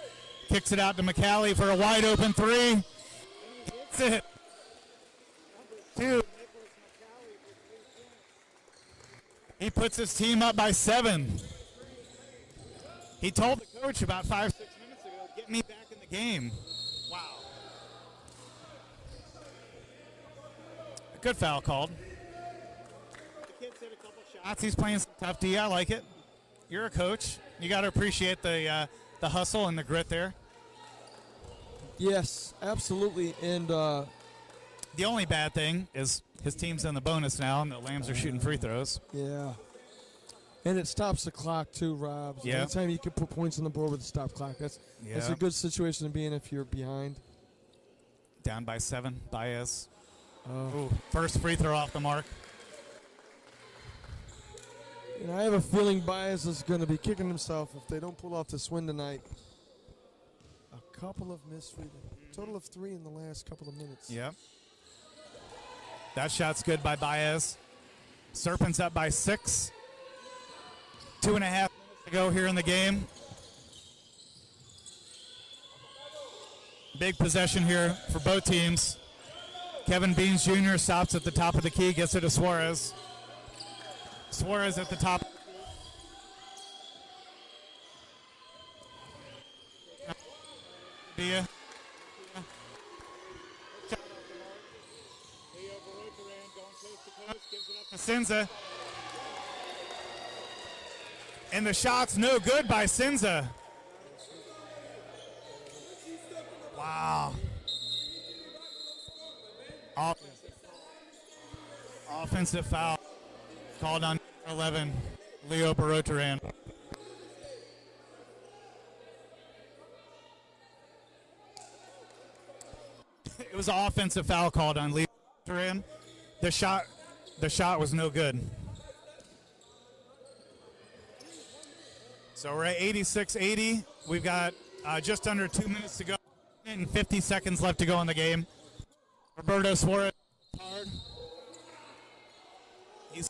Kicks it out to McCallie for a wide open 3. Hits it. 2. He puts his team up by 7. He told the coach about 5-6 minutes ago, get me back in the game. Wow. A good foul called. The kid's hit a couple shots. He's playing some tough D. I like it. You're a coach. You got to appreciate the hustle and the grit there. Yes, absolutely. And The only bad thing is his team's in the bonus now, and the Lambs are shooting free throws. yeah. And it stops the clock too, Rob. So Yeah. anytime you can put points on the board with a stop clock, that's Yeah. a good situation to be in if you're behind. Down by 7. Baez. Oh. Ooh, first free throw off the mark. And I have a feeling Baez is going to be kicking himself if they don't pull off this win tonight. A couple of missed free throws. Total of 3 in the last couple of minutes. Yep. That shot's good by Baez. Serpents up by 6. 2.5 minutes to go here in the game. Big possession here for both teams. Kevin Beans Jr. stops at the top of the key, gets it to Suarez. Suarez at the top. Dia. Senza. And the shot's no good by Senza. Wow. Offensive foul called on 11, Leo Barotaran. It was an offensive foul called on Leo Barotaran. The shot was no good. So we're at 86-80. We've got just under 2 minutes to go and 50 seconds left to go in the game. Roberto Suarez hard. He's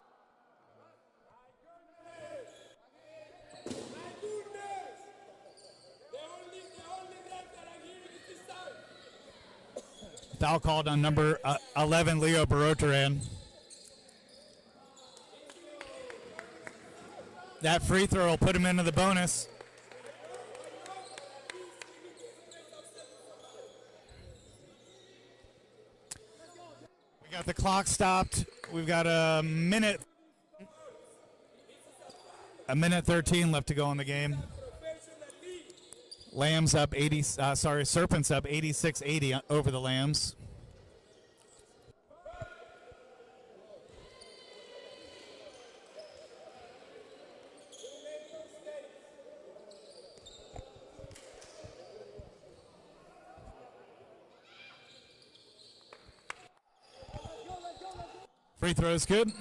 foul called on number 11, Leo Barotaran. That free throw will put him into the bonus. We Got the clock stopped. We've got a minute 13 left to go in the game. Serpents up 86-80 over the Lambs. Free throws good.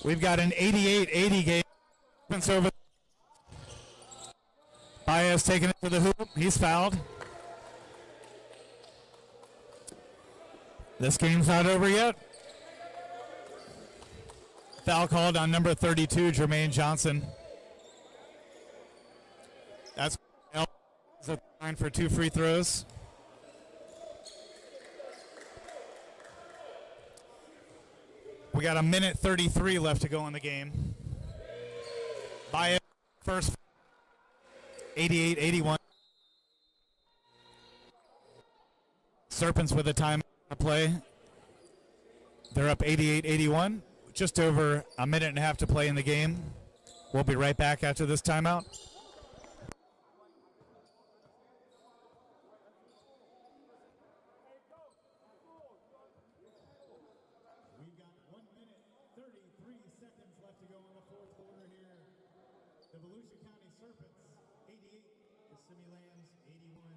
We've got an 88-80 game. Over. Baez taking it to the hoop. He's fouled. This game's not over yet. Foul called on number 32, Jermaine Johnson. That's a line for 2 free throws. We got a minute 33 left to go in the game. Baez first, 88-81. Serpents with a time to play. They're up 88-81. Just over a minute and a half to play in the game. We'll be right back after this timeout. We've got 1 minute, 33 seconds left to go in the fourth quarter here. The Volusia County Serpents, 88, Kissimmee Lambs, 81.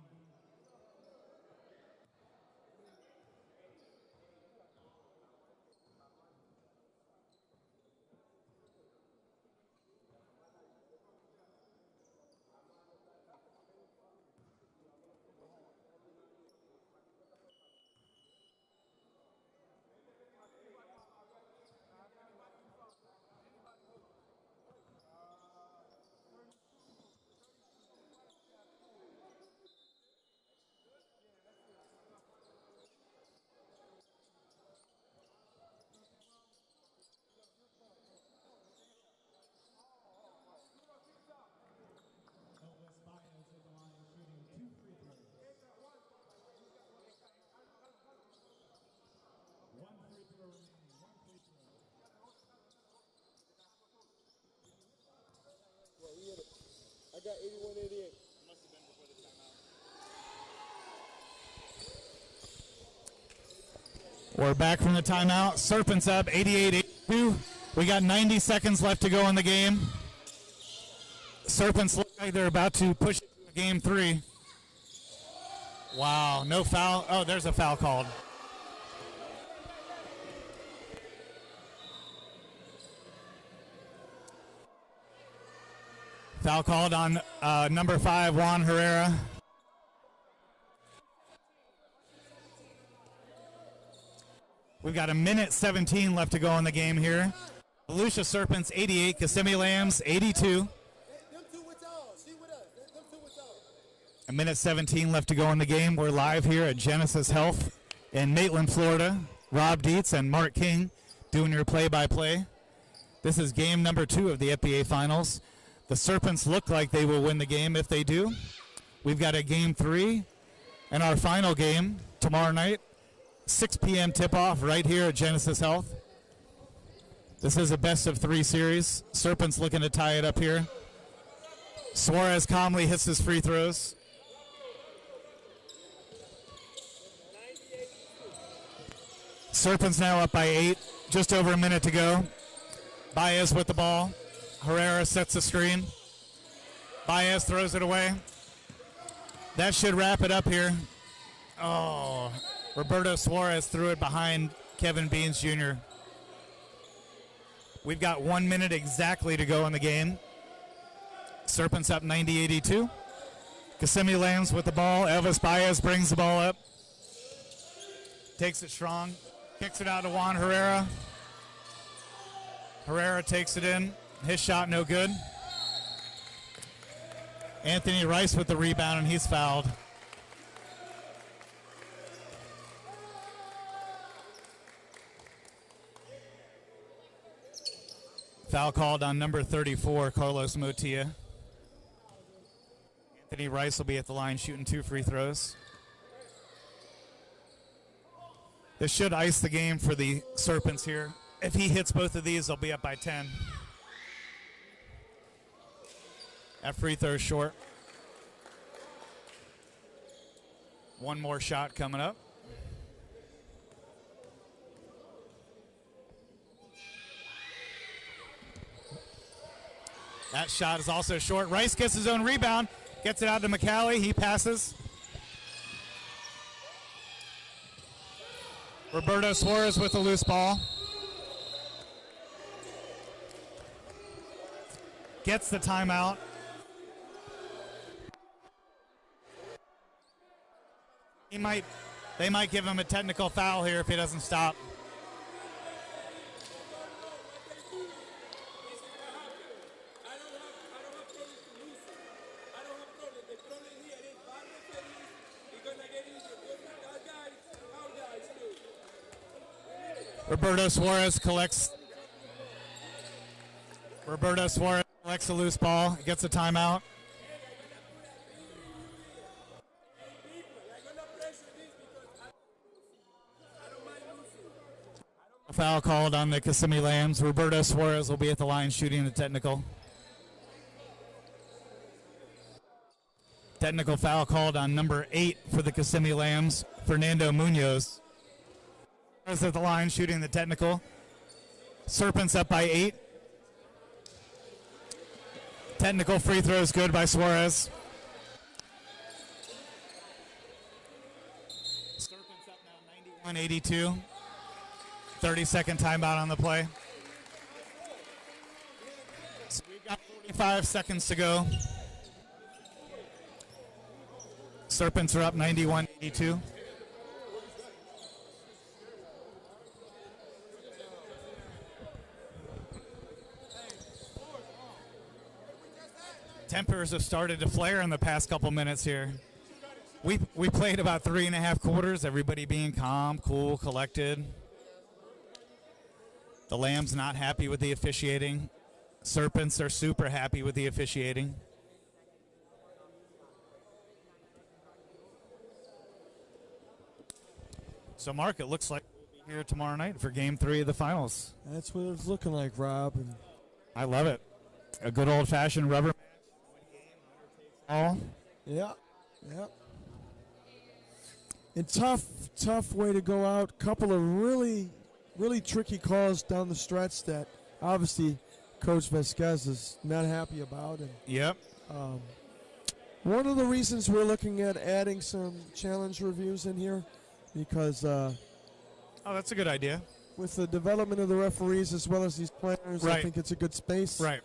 I got 81-88. We're back from the timeout. Serpents up 88-82. We got 90 seconds left to go in the game. Serpents look like they're about to push game 3. Wow, no foul. Oh, there's a foul called. Foul called on number 5, Juan Herrera. We've got a minute 17 left to go in the game here. Volusia Serpents 88, Kissimmee Lambs 82. A minute 17 left to go in the game. We're live here at Genesis Health in Maitland, Florida. Rob Dietz and Mark King doing your play-by-play. This is game number 2 of the FBA Finals. The Serpents look like they will win the game if they do. We've got a game 3 and our final game tomorrow night, 6 p.m. tip-off right here at Genesis Health. This is a best-of-3 series. Serpents looking to tie it up here. Suarez calmly hits his free throws. Serpents now up by 8, just over a minute to go. Baez with the ball. Herrera sets the screen. Baez throws it away. That should wrap it up here. Oh, Roberto Suarez threw it behind Kevin Beans Jr. We've got 1 minute exactly to go in the game. Serpents up 90-82. Kissimmee Lambs with the ball. Elvis Baez brings the ball up. Takes it strong. Kicks it out to Juan Herrera. Herrera takes it in. His shot no good. Anthony Rice with the rebound, and he's fouled. Foul called on number 34, Carlos Motilla. Anthony Rice will be at the line shooting 2 free throws. This should ice the game for the Serpents here. If he hits both of these, they'll be up by 10. That free throw is short. One more shot coming up. That shot is also short. Rice gets his own rebound, gets it out to McCallie. He passes. Roberto Suarez with a loose ball. Gets the timeout. They might give him a technical foul here if he doesn't stop. Roberto Suarez collects a loose ball, gets a timeout. A foul called on the Kissimmee Lambs. Roberto Suarez will be at the line shooting the technical. Technical foul called on number 8 for the Kissimmee Lambs, Fernando Munoz. Is at the line shooting the technical. Serpents up by 8. Technical free throw is good by Suarez. Serpents up now 91-82. 30-second timeout on the play. So we've got 45 seconds to go. Serpents are up 91-82. Tempers have started to flare in the past couple minutes here. We played about 3.5 quarters, everybody being calm, cool, collected. The Lambs not happy with the officiating. Serpents are super happy with the officiating. So, Mark, it looks like we'll be here tomorrow night for Game 3 of the finals. That's what it's looking like, Rob. And I love it. A good old-fashioned rubber match. All. Yeah. And tough way to go out. Couple of really tricky calls down the stretch that obviously Coach Vasquez is not happy about. And yep. One of the reasons we're looking at adding some challenge reviews in here, because that's a good idea. With the development of the referees as well as these players, right. I think it's a good space. Right.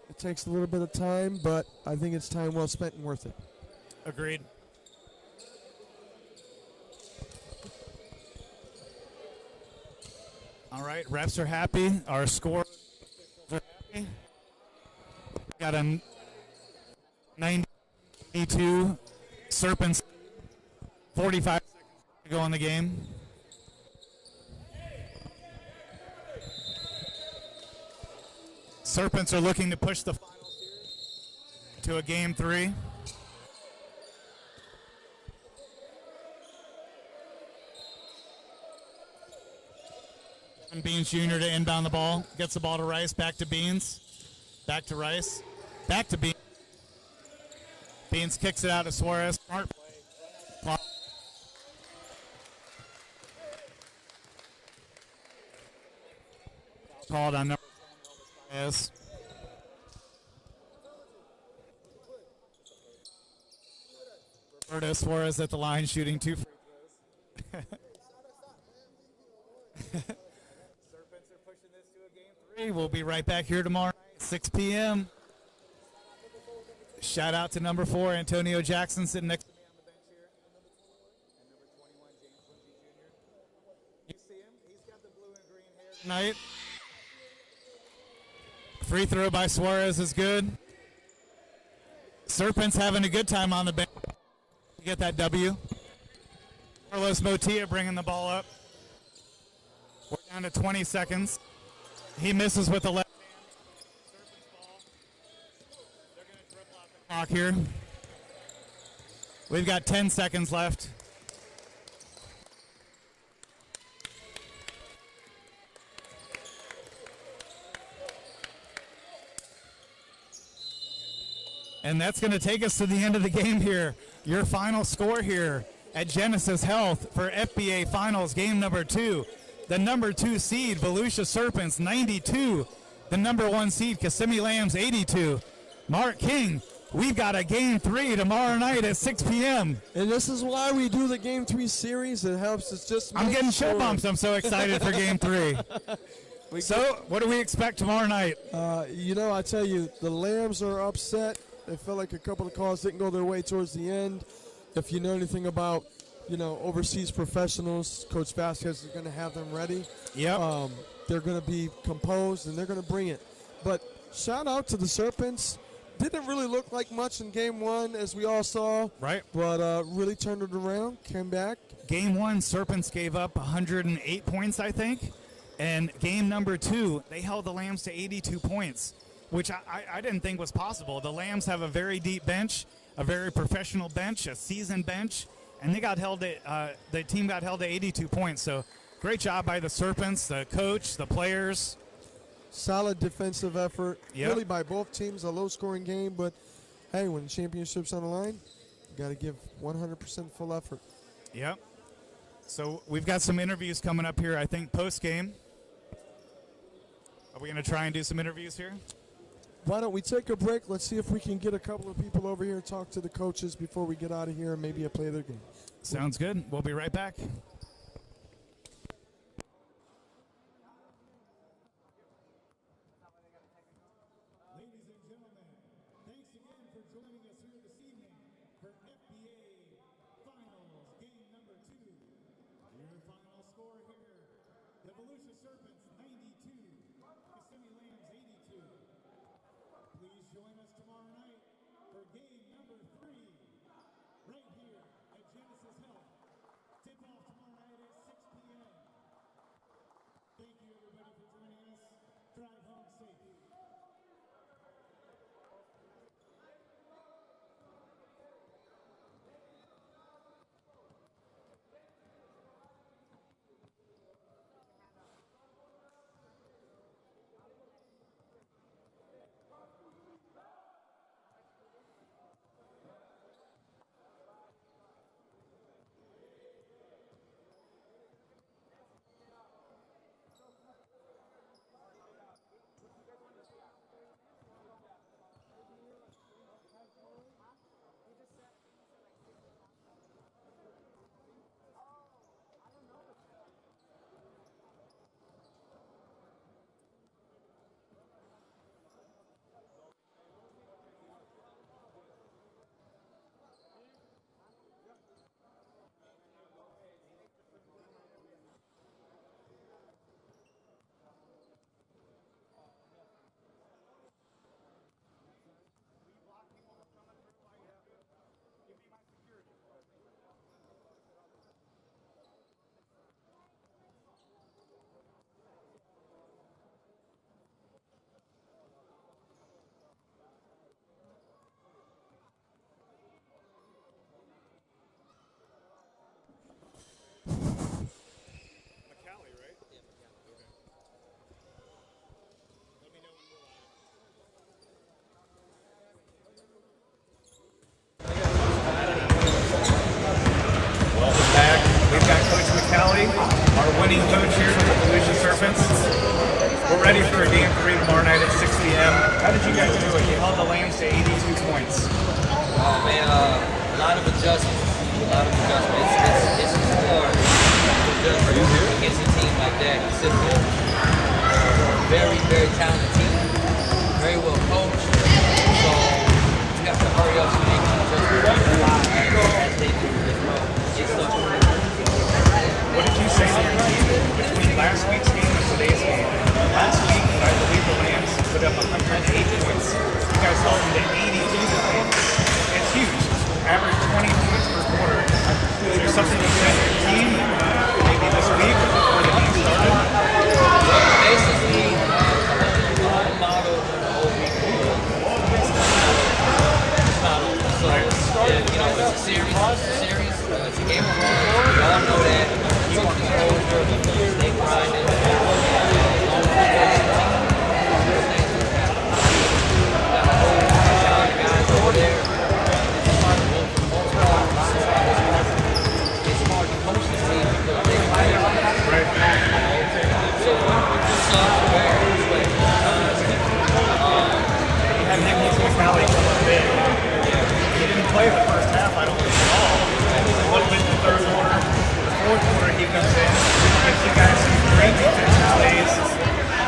It takes a little bit of time, but I think it's time well spent and worth it. Agreed. All right, refs are happy. Our score are happy. Got a 92 Serpents. 45 seconds to go in the game. Serpents are looking to push the finals to a Game 3. Beans Jr. to inbound the ball. Gets the ball to Rice. Back to Beans. Back to Rice. Back to Beans. Beans kicks it out to Suarez. Smart play. Called on number 7. Roberto Suarez at the line shooting 2 free throws. Serpents are pushing this to a Game 3. We'll be right back here tomorrow night, 6 p.m. Shout out to number 4, Antonio Jackson, sitting next to me on the bench here. And number 21, James Lindsay Jr. You see him? He's got the blue and green hair tonight. Free throw by Suarez is good. Serpents having a good time on the bench to get that W. Carlos Motilla bringing the ball up. We're down to 20 seconds. He misses with the left hand. Serpents ball. They're going to dribble out the clock here. We've got 10 seconds left. And that's going to take us to the end of the game here. Your final score here at Genesis Health for FBA Finals game number 2. The number 2 seed, Volusia Serpents, 92. The number 1 seed, Kissimmee Lambs, 82. Mark King, we've got a game 3 tomorrow night at 6 p.m. And this is why we do the Game 3 series. It helps us just I'm make getting sure. chill bumps. I'm so excited for game 3. So, what do we expect tomorrow night? You know, I tell you, the Lambs are upset. They felt like a couple of calls didn't go their way towards the end. If you know anything about, you know, overseas professionals, Coach Vasquez is going to have them ready. Yep. They're going to be composed, and they're going to bring it. But shout out to the Serpents. Didn't really look like much in game 1, as we all saw. Right. But really turned it around, came back. Game 1, Serpents gave up 108 points, I think. And game number 2, they held the Lambs to 82 points, which I didn't think was possible. The Lambs have a very deep bench, a very professional bench, a seasoned bench, and they got held at, the team got held to 82 points. So great job by the Serpents, the coach, the players. Solid defensive effort, Yep. really by both teams, a low-scoring game. But, hey, when the championship's on the line, you got to give 100% full effort. Yep. So we've got some interviews coming up here, I think, post-game. Are we going to try and do some interviews here? Why don't we take a break? Let's see if we can get a couple of people over here and talk to the coaches before we get out of here and maybe play their game. Sounds good. We'll be right back. Ladies and gentlemen, thanks again for joining us here this evening for FBA Finals game number 2. Your final score here, the Volusia Serpents 92, Kissimmee Lambs 82. Please join us tomorrow night for game number 3, right here at Genesis Health. Tip-off tomorrow night at 6 p.m. Thank you everybody for joining us. Drive home safe. Our winning coach here with the Volusia Serpents. We're ready for a game 3 tomorrow night at 6 p.m. How did you guys do it? You held the Lambs to 82 points. Oh man, a lot of adjustments. It's hard to adjust against a team like that. Kissimmee, very, very talented team, very well coached. So you have to hurry up so they can adjust as they do as well. Get stuff. What did you say to your team between last week's game and today's game? Last week, I believe the Lambs put up 108 points. You guys held them to 82 points. It's huge. Average 20 points per quarter. Is there something you said to your team, maybe this week or before the game started? Basically, play the first half, I don't think at all. A little bit in the third quarter. The fourth quarter, he comes in, gives you guys some great defensive plays.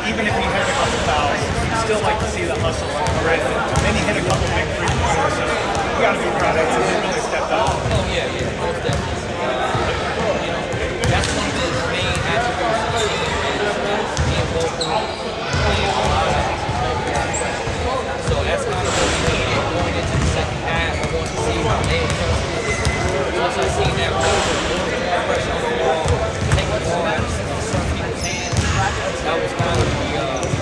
Even if he had a couple fouls, you still like to see the hustle on the red. Then he hit a couple big three-pointers, so you got to be proud of him. He really stepped up. Oh, yeah, most definitely. You know, that's one of his main attributes of the team is being vocal, being alive. So that's kind of what we needed going into the second half. I wanted to see how they adjusted. Once I seen that pressure on the ball, taking the ball out of some people's hands, that was kind of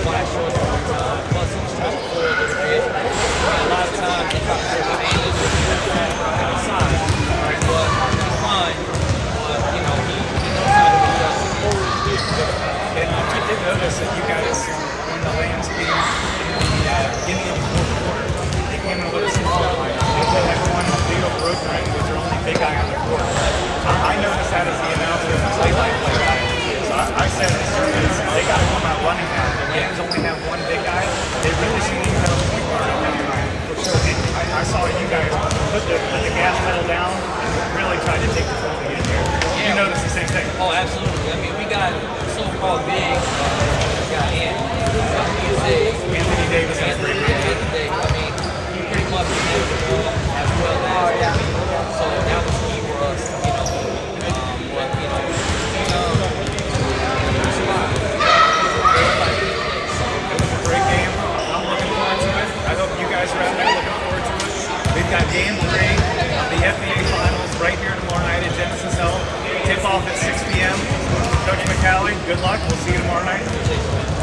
why I showed plus he was trying to pull a little bit. And a lot of times they try to pull the hands outside. But he's fine. But, you know, he knows how to adjust. And I did notice that you guys, when the Lambs came in the fourth quarter, they came in with a small line. They put everyone on big old road run with their only big guy on the court. I noticed that as the announcer in the play-by-play guy. So I said to the Serpents, they got to come out running now. The Lambs only have one big guy. They really should even have a point guard on that line. I saw you guys put the gas pedal down and really tried to take the full lead here. You noticed the same thing. Oh, absolutely. I mean, we got so-called big. We got Anthony Davis. I mean, he pretty much did the ball as well as so that was key for us, you know. But, you know, it was a great game. I'm looking forward to it. I hope you guys are out there looking forward to it. We've got game 3 of the FBA Finals right here tomorrow night at Genesis Health. Tip off at 6 p.m. Coach McCallie, good luck. We'll see you tomorrow night.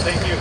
Thank you.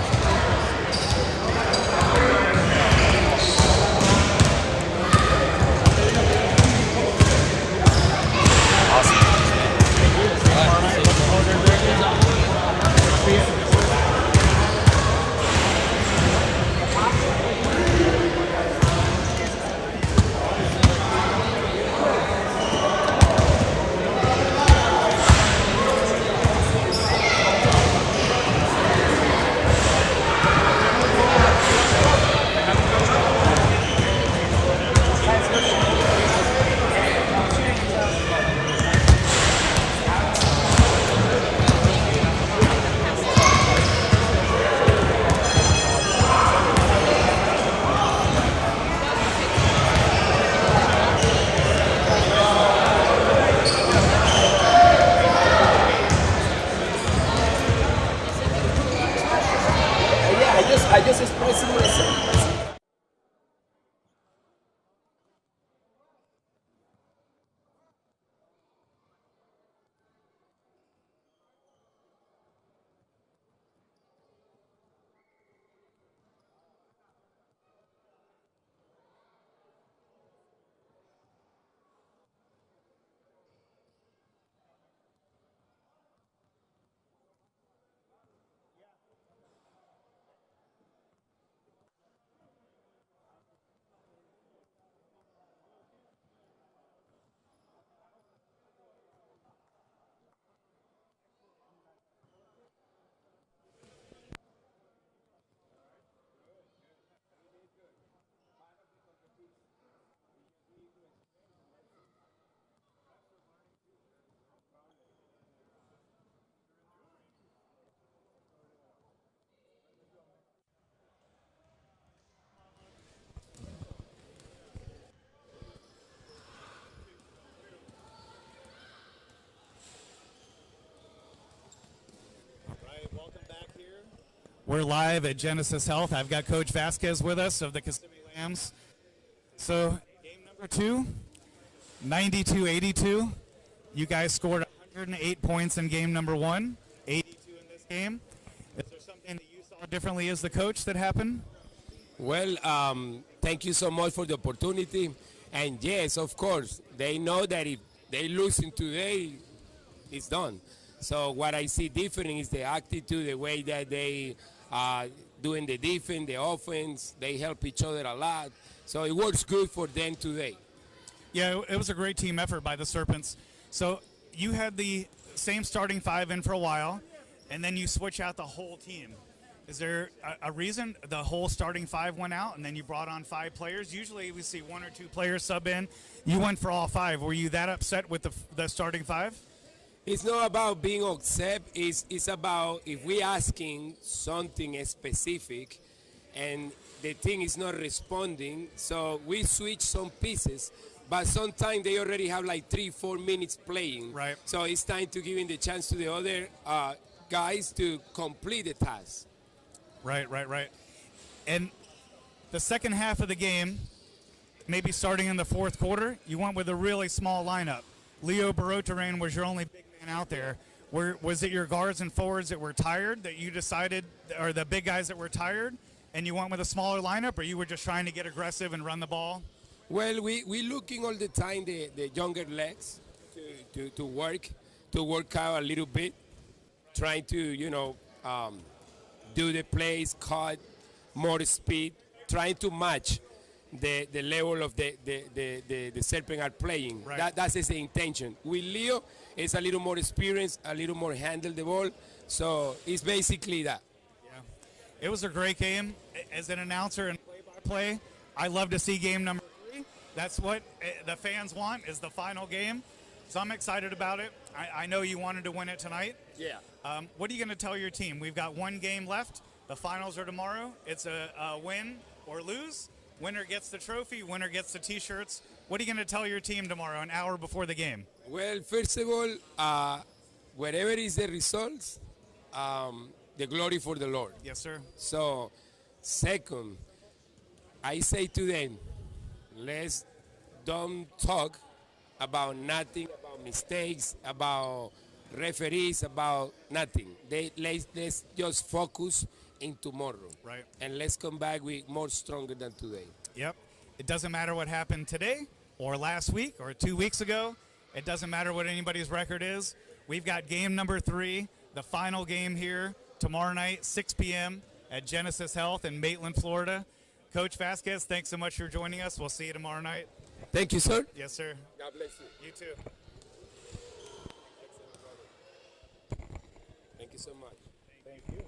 I just expressed myself. We're live at Genesis Health. I've got Coach Vasquez with us of the Kissimmee Lambs. So, game number 2, 92-82. You guys scored 108 points in game number 1, 82 in this game. Is there something that you saw differently as the coach that happened? Well, thank you so much for the opportunity. And yes, of course, they know that if they losing today, it's done. So what I see different is the attitude, the way that they doing the defense, the offense. They help each other a lot. So it works good for them today. Yeah, it was a great team effort by the Serpents. So you had the same starting 5 in for a while, and then you switch out the whole team. Is there a reason the whole starting five went out and then you brought on 5 players? Usually we see 1 or 2 players sub in. You went for all 5. Were you that upset with the starting 5? It's not about being upset. It's about if we asking something specific and the team is not responding, so we switch some pieces, but sometimes they already have like 3-4 minutes playing. Right. So it's time to give the chance to the other guys to complete the task. Right. And the second half of the game, maybe starting in the fourth quarter, you went with a really small lineup. Leo Barotarane was your only big man out there. Was it your guards and forwards that were tired that you decided, or the big guys that were tired, and you went with a smaller lineup, or you were just trying to get aggressive and run the ball? Well, we looking all the time the younger legs to work out a little bit, trying to do the plays, cut, more speed, trying to match the level of the Serpents are playing. Right. That's the intention. With Leo, it's a little more experience, a little more handle the ball. So it's basically that. Yeah. It was a great game. As an announcer and play-by-play, I love to see game number 3. That's what the fans want, is the final game. So I'm excited about it. I know you wanted to win it tonight. Yeah. What are you going to tell your team? We've got 1 game left. The finals are tomorrow. It's a win or lose. Winner gets the trophy. Winner gets the T-shirts. What are you going to tell your team tomorrow, an hour before the game? Well, first of all, wherever is the results, the glory for the Lord. Yes, sir. So, second, I say to them, let's don't talk about nothing, about mistakes, about referees, about nothing. Let's just focus in tomorrow. Right. And let's come back with more stronger than today. Yep. It doesn't matter what happened today or last week or 2 weeks ago. It doesn't matter what anybody's record is. We've got game number 3, the final game here tomorrow night, 6 p.m. at Genesis Health in Maitland, Florida. Coach Vasquez, thanks so much for joining us. We'll see you tomorrow night. Thank you, sir. Yes, sir. God bless you. You too. Thank you so much. Thank you.